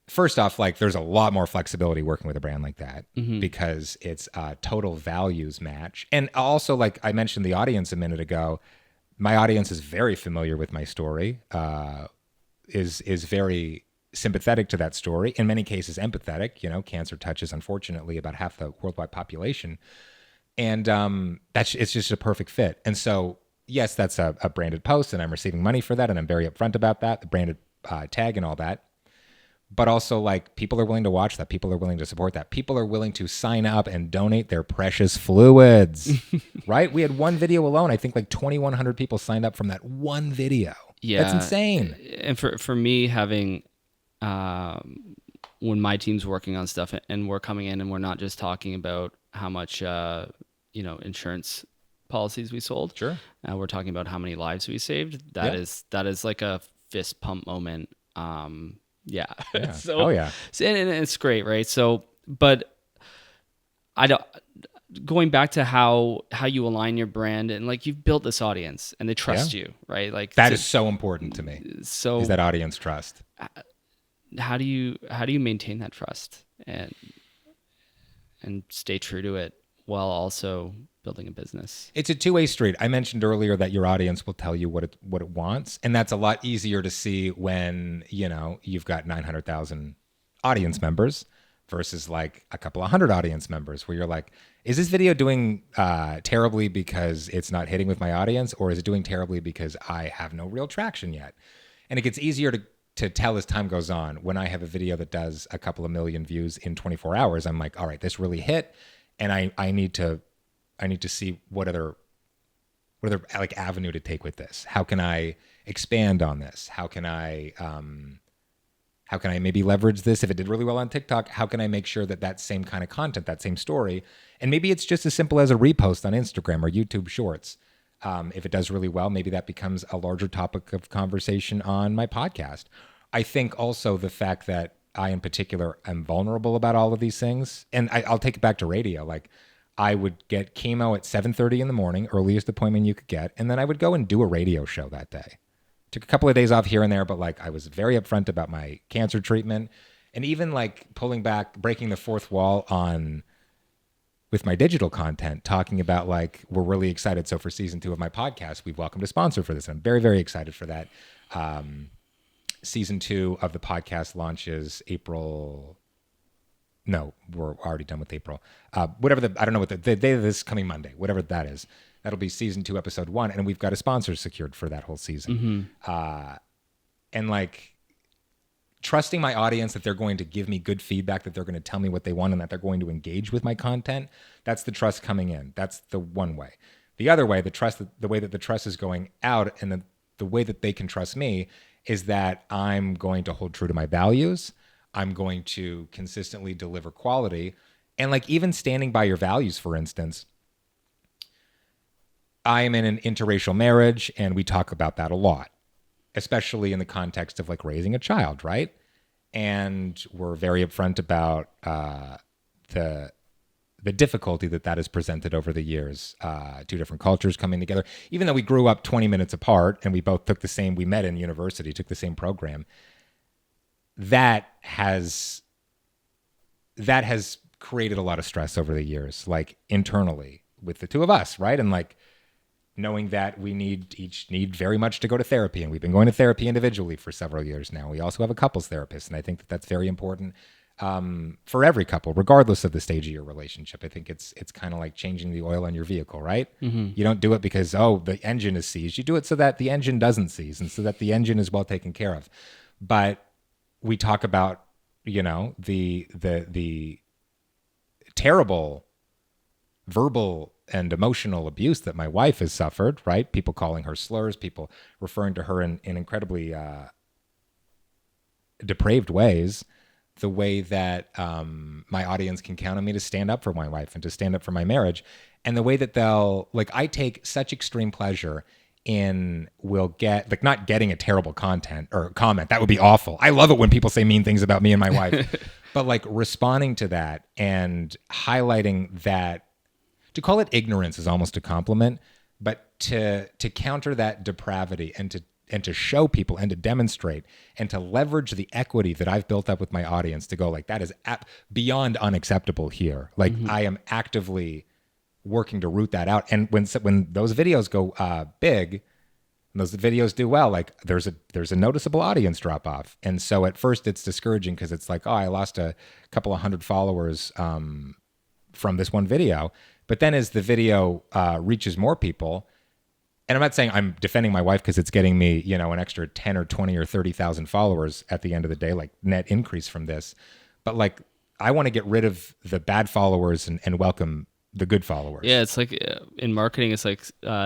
First off, like, there's a lot more flexibility working with a brand like that because it's a total values match. And also, like I mentioned the audience a minute ago, my audience is very familiar with my story, is very sympathetic to that story, in many cases empathetic. You know, cancer touches, unfortunately, about half the worldwide population. And it's just a perfect fit. And so, yes, that's a branded post, and I'm receiving money for that, and I'm very upfront about that, the branded tag and all that. But also, like, people are willing to watch that. People are willing to support that. People are willing to sign up and donate their precious fluids, right? We had one video alone. I think like 2,100 people signed up from that one video. Yeah. That's insane. And for me, having, when my team's working on stuff and we're coming in and we're not just talking about how much, insurance policies we sold. Sure. We're talking about how many lives we saved. That is like a fist pump moment. Yeah. So, and it's great, right? So, but going back to how you align your brand, and like, you've built this audience and they trust you, right? Like, that is so important to me. So is that audience trust. How do you maintain that trust and stay true to it while also building a business? It's a two-way street. I mentioned earlier that your audience will tell you what it wants, and that's a lot easier to see when, you know, you've got 900,000 audience members versus like a couple of hundred audience members, where you're like, is this video doing terribly because it's not hitting with my audience, or is it doing terribly because I have no real traction yet? And it gets easier to tell as time goes on. When I have a video that does a couple of million views in 24 hours, I'm like, all right, this really hit, and I need to see what other like avenue to take with this. How can I expand on this? How can I maybe leverage this? If it did really well on TikTok, how can I make sure that same kind of content, that same story, and maybe it's just as simple as a repost on Instagram or YouTube Shorts. If it does really well, maybe that becomes a larger topic of conversation on my podcast. I think also the fact that I, in particular, am vulnerable about all of these things, and I'll take it back to radio. Like, I would get chemo at 7:30 in the morning, earliest appointment you could get, and then I would go and do a radio show that day. Took a couple of days off here and there, but like I was very upfront about my cancer treatment, and even like pulling back, breaking the fourth wall on with my digital content, talking about like we're really excited. So for season 2 of my podcast, we've welcomed a sponsor for this. I'm very, very excited for that. Season 2 of the podcast launches April. No, we're already done with April. Whatever I don't know what the day of this coming Monday, whatever that is. That'll be season 2, episode 1, and we've got a sponsor secured for that whole season. And like trusting my audience that they're going to give me good feedback, that they're going to tell me what they want, and that they're going to engage with my content. That's the trust coming in. That's the one way. The other way, the way that the trust is going out, and the way that they can trust me is that I'm going to hold true to my values. I'm going to consistently deliver quality. And like even standing by your values, for instance, I am in an interracial marriage, and we talk about that a lot, especially in the context of like raising a child, right? And we're very upfront about the difficulty that has presented over the years. 2 different cultures coming together, even though we grew up 20 minutes apart and we both we met in university, took the same program. That has created a lot of stress over the years, like internally with the 2 of us, right? And like knowing that we each need very much to go to therapy, and we've been going to therapy individually for several years now. We also have a couples therapist, and I think that that's very important for every couple, regardless of the stage of your relationship. I think it's kind of like changing the oil on your vehicle, right? You don't do it because the engine is seized. You do it so that the engine doesn't seize, and so that the engine is well taken care of. But we talk about the terrible verbal and emotional abuse that my wife has suffered, right? People calling her slurs, people referring to her in incredibly depraved ways. The way that my audience can count on me to stand up for my wife and to stand up for my marriage. And the way that I take such extreme pleasure in not getting a terrible content or comment. That would be awful. I love it when people say mean things about me and my wife, but like responding to that and highlighting that. To call it ignorance is almost a compliment, but to counter that depravity and to show people and to demonstrate and to leverage the equity that I've built up with my audience to go like, that is beyond unacceptable here. Like I am actively working to root that out. And when those videos go big, and those videos do well, like there's a noticeable audience drop off. And so at first it's discouraging because it's like, I lost a couple of 100 followers from this one video. But then as the video reaches more people, and I'm not saying I'm defending my wife because it's getting me, an extra 10 or 20 or 30,000 followers at the end of the day, like net increase from this. But like, I want to get rid of the bad followers and welcome the good followers. Yeah, it's like in marketing, it's like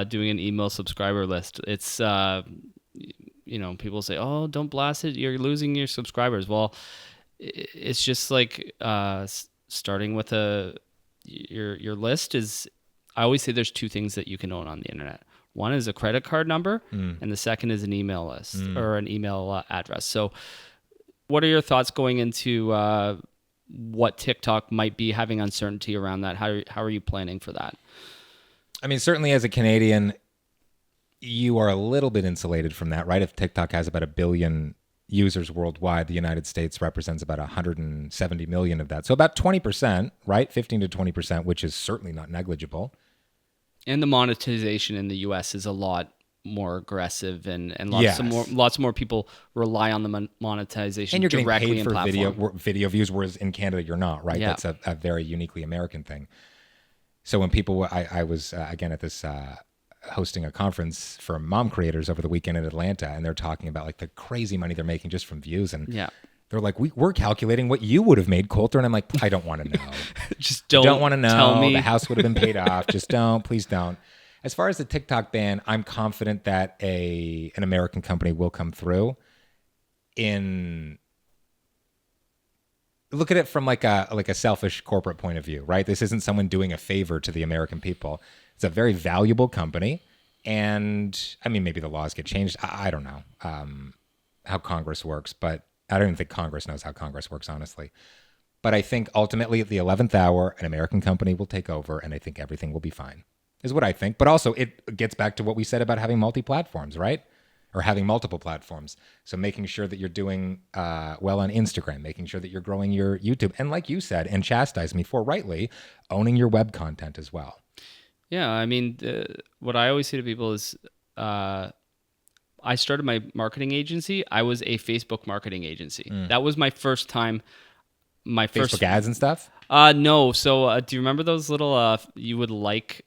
doing an email subscriber list. It's, people say, oh, don't blast it, you're losing your subscribers. Well, it's just like starting with your list is, I always say there's 2 things that you can own on the internet. One is a credit card number, and the second is an email list or an email address. So what are your thoughts going into what TikTok might be having uncertainty around that? How are you planning for that? I mean, certainly as a Canadian, you are a little bit insulated from that, right? If TikTok has about 1 billion users worldwide, the United States represents about 170 million of that. So about 20%, right? 15 to 20%, which is certainly not negligible. And the monetization in the US is a lot more aggressive, and lots more people rely on the monetization. And you're getting directly paid for video views, whereas in Canada you're not, right? Yeah. That's a very uniquely American thing. So when people, I was again at this hosting a conference for mom creators over the weekend in Atlanta, and they're talking about like the crazy money they're making just from views, and they're like, we're calculating what you would have made, Kolter. And I'm like, I don't want to know. Just don't want to know. Tell me. The house would have been paid off. Just don't. Please don't. As far as the TikTok ban, I'm confident that an American company will come through. Look at it from like a selfish corporate point of view, right? This isn't someone doing a favor to the American people. It's a very valuable company. And I mean, maybe the laws get changed. I don't know how Congress works, but I don't even think Congress knows how Congress works, honestly. But I think ultimately at the 11th hour, an American company will take over, and I think everything will be fine, is what I think. But also, it gets back to what we said about having multi-platforms, right? Or having multiple platforms. So making sure that you're doing well on Instagram, making sure that you're growing your YouTube. And like you said, and chastise me for rightly, owning your web content as well. Yeah, I mean, what I always say to people is I started my marketing agency. I was a Facebook marketing agency. That was my first time. My first Facebook ads and stuff? No. So do you remember those little you would like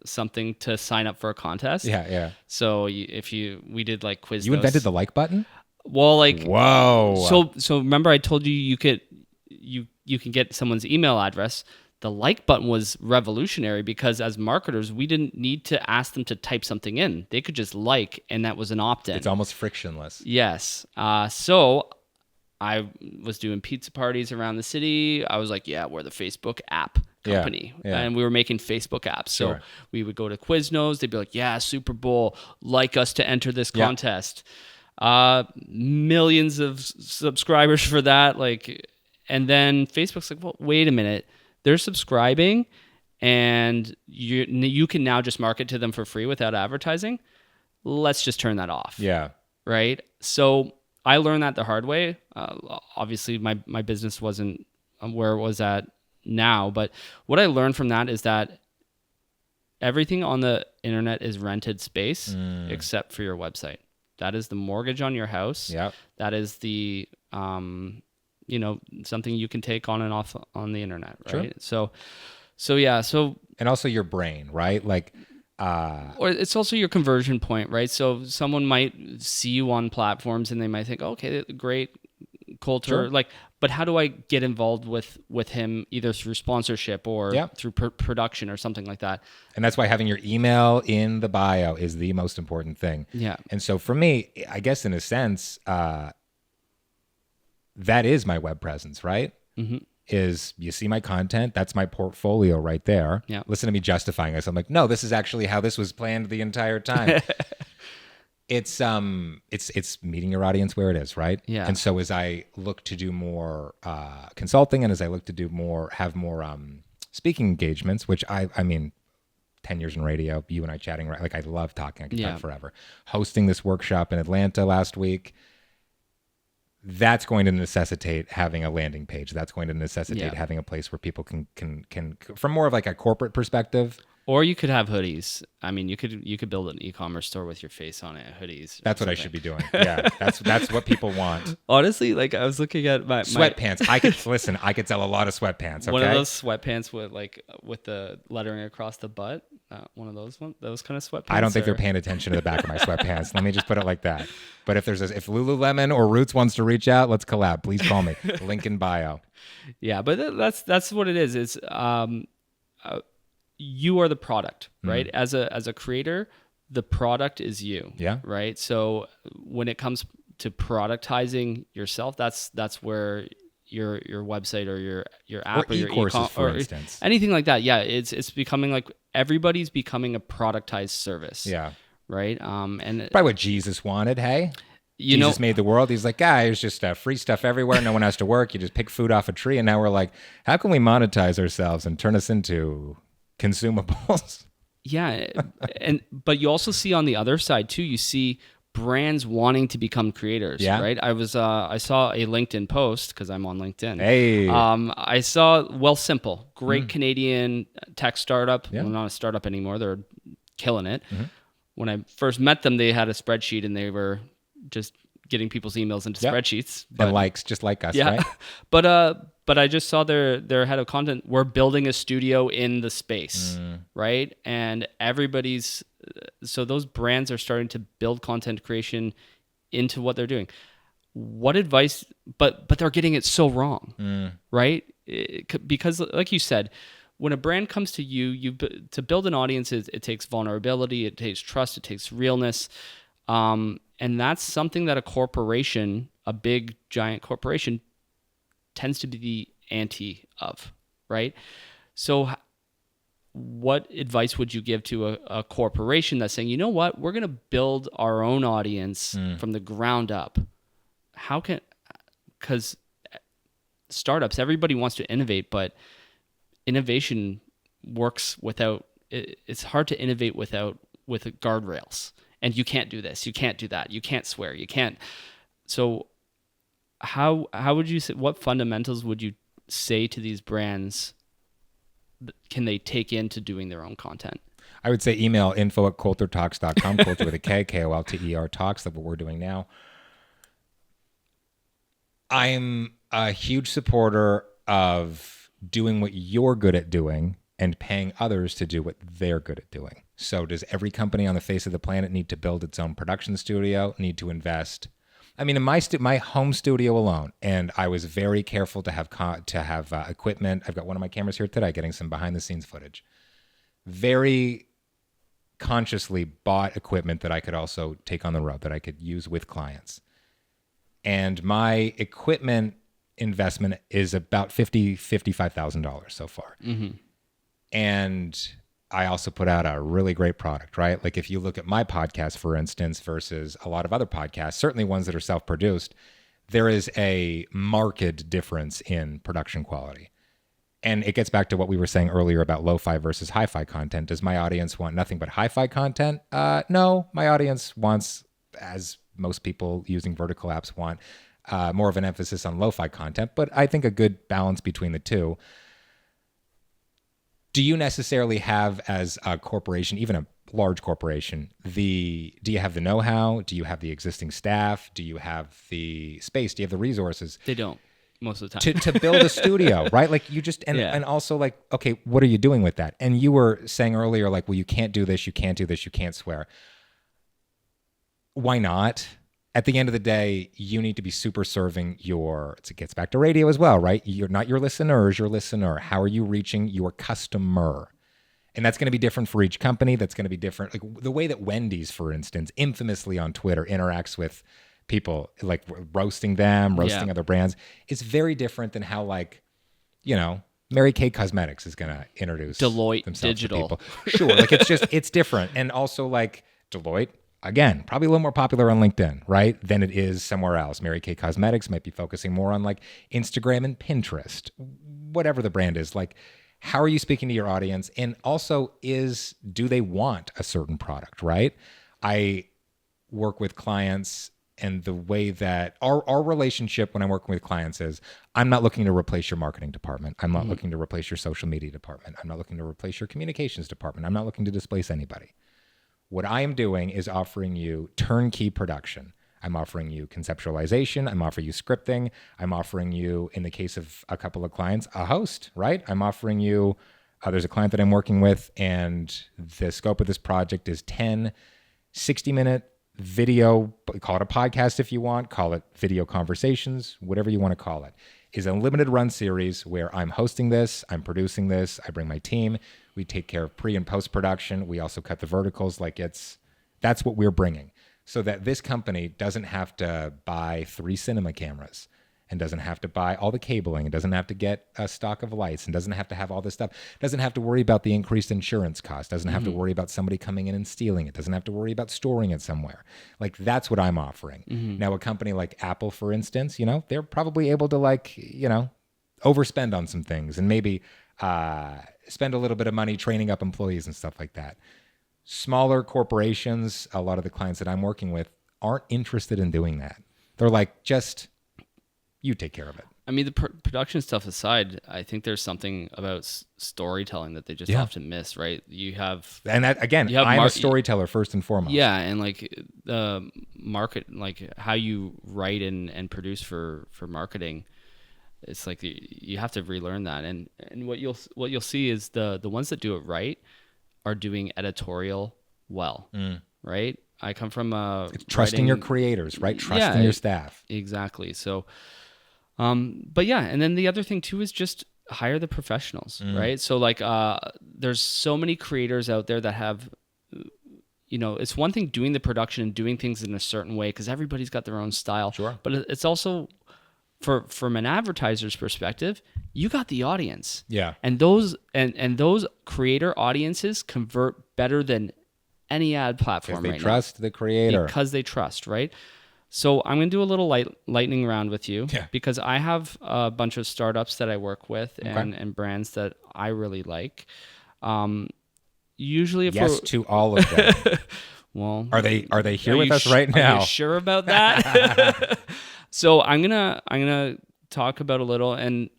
something to sign up for a contest? Yeah, yeah. So we did like quiz. You invented the like button? Well, like whoa. So remember I told you you can get someone's email address. The like button was revolutionary because as marketers, we didn't need to ask them to type something in. They could just like, and that was an opt-in. It's almost frictionless. Yes. So I was doing pizza parties around the city. I was like, yeah, we're the Facebook app company. Yeah. And we were making Facebook apps. So Sure. we would go to Quiznos. They'd be like, yeah, Super Bowl, like us to enter this contest. Millions of subscribers for that. And then Facebook's like, well, wait a minute. They're subscribing and you can now just market to them for free without advertising. Let's just turn that off. Yeah. Right? So I learned that the hard way. Obviously, my business wasn't where it was at now, but what I learned from that is that everything on the internet is rented space except for your website. That is the mortgage on your house. Yep. That is the something you can take on and off on the internet, right? Sure. So yeah, and also your brain, right? Like or it's also your conversion point, right? So someone might see you on platforms and they might think, okay, great, Kolter, Sure. But how do I get involved with him either through sponsorship or through production or something like that? And that's why having your email in the bio is the most important thing. Yeah. And so for me, I guess in a sense, that is my web presence, right? Mm-hmm. Is you see my content, that's my portfolio right there. Yeah. Listen to me justifying this. I'm like, no, this is actually how this was planned the entire time. It's meeting your audience where it is, right? Yeah. And so as I look to do more consulting and as I look to do have more speaking engagements, which I mean, 10 years in radio, you and I chatting, right? Like I love talking. I could talk forever. Hosting this workshop in Atlanta last week. That's going to necessitate having a landing page. That's going to necessitate having a place where people can from more of like a corporate perspective. Or you could have hoodies. I mean, you could build an e-commerce store with your face on it, hoodies. That's what I should be doing. Yeah, that's what people want. Honestly, like I was looking at my sweatpants. I could sell a lot of sweatpants. Okay? One of those sweatpants with the lettering across the butt. One of those kind of sweatpants. I don't think they're paying attention to the back of my sweatpants. Let me just put it like that. But if Lululemon or Roots wants to reach out, let's collab. Please call me. Link in bio. Yeah, but that's what it is. It's you are the product, right? As a creator, the product is you. Yeah. Right. So when it comes to productizing yourself, that's where your website or your app or your e-courses, for or instance, anything like that. Yeah, it's becoming like everybody's becoming a productized service. Yeah. Right. And probably what Jesus wanted. Hey. Jesus made the world. He's like, there's just free stuff everywhere. No one has to work. You just pick food off a tree. And now we're like, how can we monetize ourselves and turn us into consumables? Yeah. But you also see on the other side too, you see brands wanting to become creators, right? I saw a LinkedIn post because I'm on LinkedIn. Hey. I saw Simple, great Canadian tech startup. Yeah. Well, not a startup anymore. They're killing it. Mm-hmm. When I first met them, they had a spreadsheet and they were just getting people's emails into spreadsheets. But, and likes, just like us, right? But I just saw their head of content. We're building a studio in the space, right? And so those brands are starting to build content creation into what they're doing. What advice? But they're getting it so wrong, right? Because like you said, when a brand comes to you to build an audience, it takes vulnerability, it takes trust, it takes realness. And that's something that a corporation, a big, giant corporation, tends to be the anti of, right? So what advice would you give to a corporation that's saying, you know what, we're going to build our own audience from the ground up? Because startups, everybody wants to innovate, but innovation works without, it's hard to innovate with guardrails. And you can't do this, you can't do that, you can't swear, you can't. So how would you say, what fundamentals would you say to these brands can they take into doing their own content? I would say email info@koltertalks.com, Kolter with a K, Kolter talks, that's what we're doing now. I'm a huge supporter of doing what you're good at doing and paying others to do what they're good at doing. So does every company on the face of the planet need to build its own production studio, need to invest? I mean, in my home studio alone, and I was very careful to have equipment. I've got one of my cameras here today getting some behind-the-scenes footage. Very consciously bought equipment that I could also take on the road, that I could use with clients. And my equipment investment is about $55,000 so far. Mm-hmm. And I also put out a really great product, right? Like if you look at my podcast, for instance, versus a lot of other podcasts, certainly ones that are self-produced, there is a marked difference in production quality. And it gets back to what we were saying earlier about lo-fi versus hi-fi content. Does my audience want nothing but hi-fi content? No, my audience wants, as most people using vertical apps want, more of an emphasis on lo-fi content, but I think a good balance between the two. Do you necessarily have, as a corporation, even a large corporation, do you have the know-how? Do you have the existing staff? Do you have the space? Do you have the resources? They don't, most of the time. To build a studio, right? Like you just, and also like, okay, what are you doing with that? And you were saying earlier, like, well, you can't do this, you can't do this, you can't swear. Why not? At the end of the day, you need to be super serving it gets back to radio as well, right? You're not your listeners, your listener. How are you reaching your customer? And that's going to be different for each company. That's going to be different. Like the way that Wendy's, for instance, infamously on Twitter interacts with people, like roasting them, roasting other brands, is very different than how, like, you know, Mary Kay Cosmetics is going to introduce Deloitte themselves Digital. to people. Sure. Like it's different. And also like Deloitte, again, probably a little more popular on LinkedIn, right, than it is somewhere else. Mary Kay Cosmetics might be focusing more on like Instagram and Pinterest, whatever the brand is. Like, how are you speaking to your audience? And also, do they want a certain product, right? I work with clients, and the way that our relationship when I'm working with clients is, I'm not looking to replace your marketing department. I'm not looking to replace your social media department. I'm not looking to replace your communications department. I'm not looking to displace anybody. What I am doing is offering you turnkey production. I'm offering you conceptualization. I'm offering you scripting. I'm offering you, in the case of a couple of clients, a host, right? I'm offering you, there's a client that I'm working with, and the scope of this project is 10 60-minute video, call it a podcast if you want, call it video conversations, whatever you want to call it, is a limited run series where I'm hosting this, I'm producing this, I bring my team, we take care of pre and post production, we also cut the verticals, that's what we're bringing, so that this company doesn't have to buy 3 cinema cameras, and doesn't have to buy all the cabling, and doesn't have to get a stock of lights, and doesn't have to have all this stuff, doesn't have to worry about the increased insurance cost, doesn't have to worry about somebody coming in and stealing it, doesn't have to worry about storing it somewhere. Like, that's what I'm offering. Now, a company like Apple, for instance, they're probably able to overspend on some things, and maybe spend a little bit of money training up employees and stuff like that. Smaller corporations, a lot of the clients that I'm working with aren't interested in doing that. They're like, just, you take care of it. I mean, the production stuff aside, I think there's something about storytelling that they just often miss, right? You have... And that, again, I'm a storyteller first and foremost. Yeah, and like the market, like how you write and produce for marketing, it's like you have to relearn that. And what you'll see is the ones that do it right are doing editorial well, right? I come from it's trusting your creators, right? Trusting your staff. Exactly. So, but yeah, and then the other thing too is just hire the professionals, right? So like, there's so many creators out there that have, it's one thing doing the production and doing things in a certain way because everybody's got their own style. Sure. But it's also from an advertiser's perspective, you got the audience. Yeah. And those creator audiences convert better than any ad platform right now. Because they trust the creator. Because they trust, right? So I'm going to do a little lightning round with you Yeah. because I have a bunch of startups that I work with Okay. and brands that I really like. Usually if Yes we're to all of them. well, Are they here are with you us right now? Are you sure about that? So I'm gonna talk about a little, and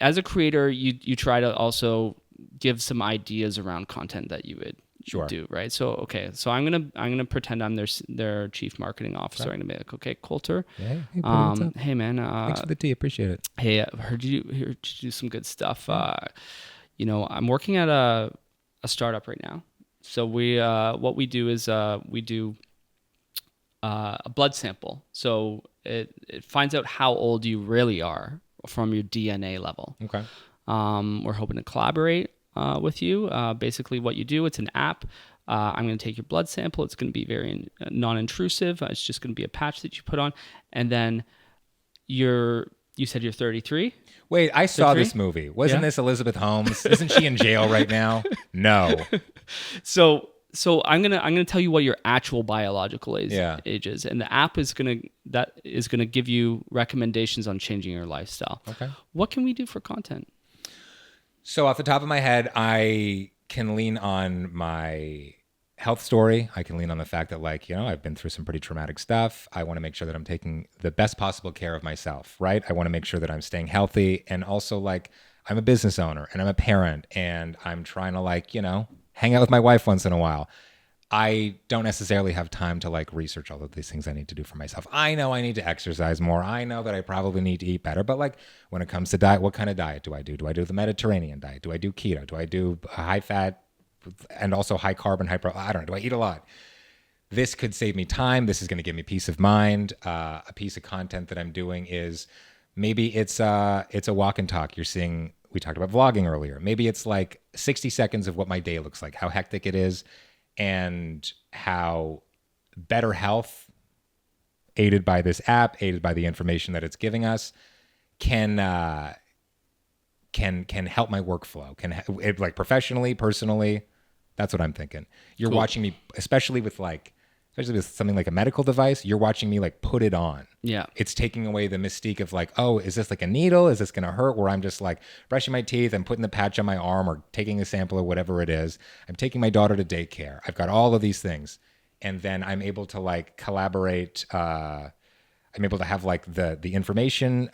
as a creator, you try to also give some ideas around content that you would Sure. do, right? So okay, so I'm gonna pretend I'm their chief marketing officer. I'm gonna be like, okay, Kolter, Hey, buddy, what's up? hey man, Thanks for the tea. Appreciate it. hey, I heard you do some good stuff. I'm working at a startup right now. So what we do is we do a blood sample. So it finds out how old you really are from your DNA level. Okay. We're hoping to collaborate with you. Basically, what you do, it's an app. I'm going to take your blood sample. It's going to be very non-intrusive. It's just going to be a patch that you put on, and then you said you're 33. Wait, I saw 33? this movie. Wasn't Yeah. this Elizabeth Holmes? Isn't she in jail right now? No. So I'm gonna tell you what your actual biological age is, and the app is gonna give you recommendations on changing your lifestyle. Okay. What can we do for content? So off the top of my head, I can lean on my health story. I can lean on the fact that, like, I've been through some pretty traumatic stuff. I want to make sure that I'm taking the best possible care of myself, right? I want to make sure that I'm staying healthy. And also, like, I'm a business owner and I'm a parent and I'm trying to, like, hang out with my wife once in a while. I don't necessarily have time to, like, research all of these things I need to do for myself. I know I need to exercise more. I know that I probably need to eat better. But, like, when it comes to diet, what kind of diet do I do? Do I do the Mediterranean diet? Do I do keto? Do I do high fat and also high carb and I don't know. Do I eat a lot? This could save me time. This is going to give me peace of mind. A piece of content that I'm doing is maybe it's a walk and talk. We talked about vlogging earlier. Maybe it's like 60 seconds of what my day looks like, how hectic it is, and how better health, aided by this app, aided by the information that it's giving us, can help my workflow. Like professionally, personally. That's what I'm thinking. You're Cool. watching me, especially with something like a medical device. You're watching me, like, put it on. Yeah. It's taking away the mystique of, like, oh, is this like a needle? Is this going to hurt? Where I'm just, like, brushing my teeth and putting the patch on my arm or taking a sample or whatever it is. I'm taking my daughter to daycare. I've got all of these things. And then I'm able to, like, collaborate. I'm able to have, like, the information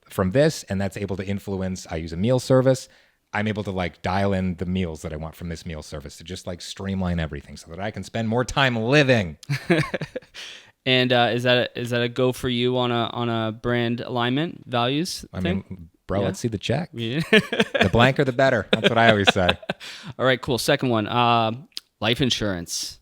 from this, and that's able to influence. I use a meal service. I'm able to, like, dial in the meals that I want from this meal service to just, like, streamline everything so that I can spend more time living. And is that a go for you on a brand alignment values I thing? mean, bro, Yeah. let's see the check. Yeah. The blanker, the better. That's what I always say. All right, cool. Second one, life insurance.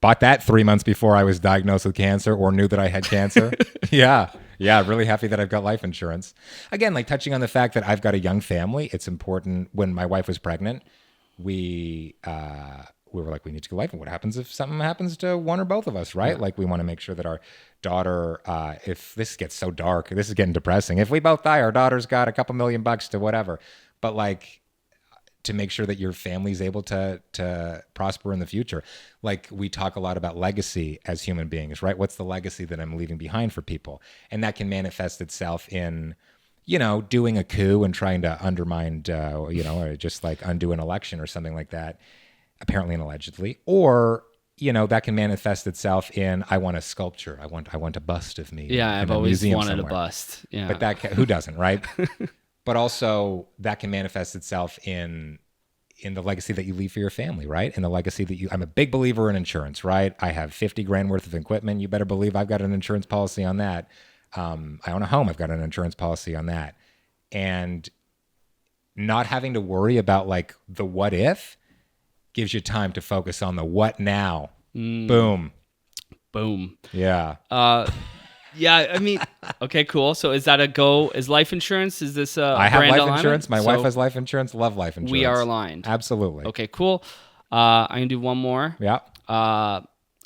Bought that 3 months before I was diagnosed with cancer or knew that I had cancer. Yeah. Really happy that I've got life insurance. Again, like, touching on the fact that I've got a young family, it's important. When my wife was pregnant, we were like, we need to get life. And what happens if something happens to one or both of us, right? Yeah. Like, we want to make sure that our daughter, if this gets so dark, this is getting depressing. If we both die, our daughter's got a couple $1,000,000 to whatever. But, like, to make sure that your family's able to prosper in the future. Like, we talk a lot about legacy as human beings, right? What's the legacy that I'm leaving behind for people? And that can manifest itself in, doing a coup and trying to undermine, or just, like, undo an election or something like that, apparently and allegedly. Or, that can manifest itself in, I want a sculpture. I want a bust of me. Yeah, in I've a always museum wanted somewhere. a bust. Yeah. But who doesn't, right? But also that can manifest itself in the legacy that you leave for your family, right? And the legacy that I'm a big believer in insurance, right? I have 50 grand worth of equipment. You better believe I've got an insurance policy on that. I own a home. I've got an insurance policy on that. And not having to worry about, like, the what if gives you time to focus on the what now. Boom. Yeah. Yeah, I mean, okay, cool. So is that a go? Is life insurance? Is this a I have brand life alignment? insurance. My So wife has life insurance. Love life insurance. we are aligned. Absolutely. Okay, cool. I'm gonna do one more. Yeah.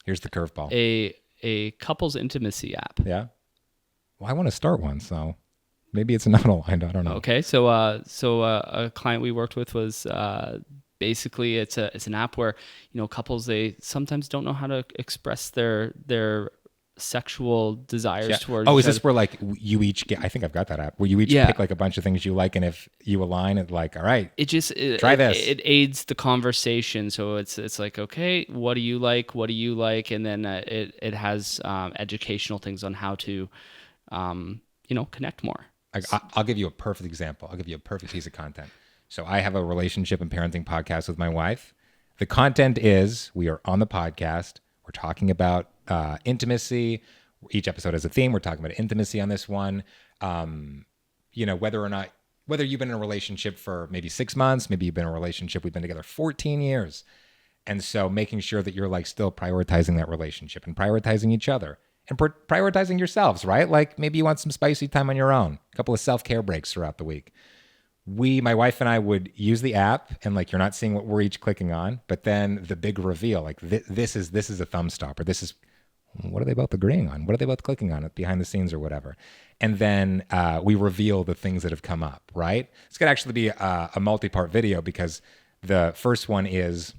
Here's the curveball. A couples intimacy app. Yeah. Well, I want to start one, so maybe it's not aligned. I don't know. Okay, so a client we worked with was basically it's an app where couples, they sometimes don't know how to express their sexual desires Yeah. towards Oh, each is this other. where like you each get? I think I've got that app where you each Yeah. pick like a bunch of things you like, and if you align, it's like, all right, It just try this. it aids the conversation. So it's like, okay, what do you like? What do you like? And then it has educational things on how to connect more. I'll give you a perfect example. I'll give you a perfect piece of content. So I have a relationship and parenting podcast with my wife. The content is we are on the podcast. We're talking about intimacy. Each episode has a theme. We're talking about intimacy on this one. Whether you've been in a relationship for maybe 6 months, maybe you've been in a relationship, we've been together 14 years. And so making sure that you're like still prioritizing that relationship and prioritizing each other and prioritizing yourselves, right? Like maybe you want some spicy time on your own, a couple of self-care breaks throughout the week. My wife and I would use the app and like, you're not seeing what we're each clicking on, but then the big reveal, like this is a thumb stop, or this is, what are they both agreeing on? What are they both clicking on behind the scenes or whatever? And then we reveal the things that have come up, right? It's going to actually be a multi-part video because the first one is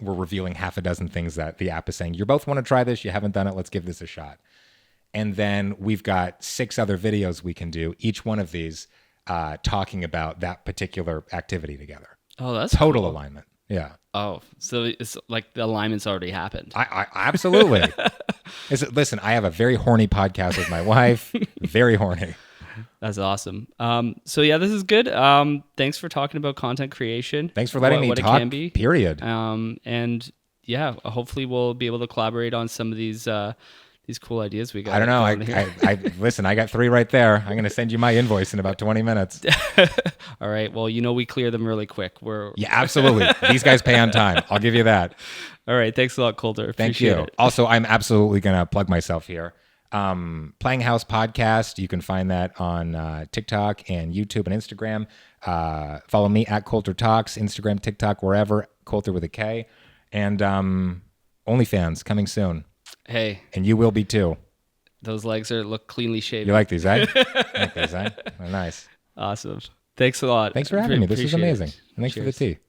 we're revealing half a dozen things that the app is saying, you both want to try this, you haven't done it, let's give this a shot. And then we've got 6 other videos we can do, each one of these talking about that particular activity together. Oh, that's total cool. alignment. Yeah. Oh, so it's like the alignment's already happened. I absolutely. Listen, I have a very horny podcast with my wife. Very horny. That's awesome. So yeah, this is good. Thanks for talking about content creation. Thanks for letting me what talk. It can be. Period. And yeah, hopefully we'll be able to collaborate on some of these cool ideas we got. I don't know. I Listen, I got 3 right there. I'm going to send you my invoice in about 20 minutes. All right. Well, we clear them really quick. Yeah, absolutely. These guys pay on time. I'll give you that. All right. Thanks a lot, Kolter. Thank you. It. Also, I'm absolutely going to plug myself here. Playing House Podcast. You can find that on TikTok and YouTube and Instagram. Follow me at Kolter Talks, Instagram, TikTok, wherever. Kolter with a K. And OnlyFans coming soon. Hey. And you will be too. Those legs look cleanly shaven. You like these, eh? Like these, eh? Oh, nice. Awesome. Thanks a lot. Thanks for having me. This was amazing. And thanks Cheers. for the tea.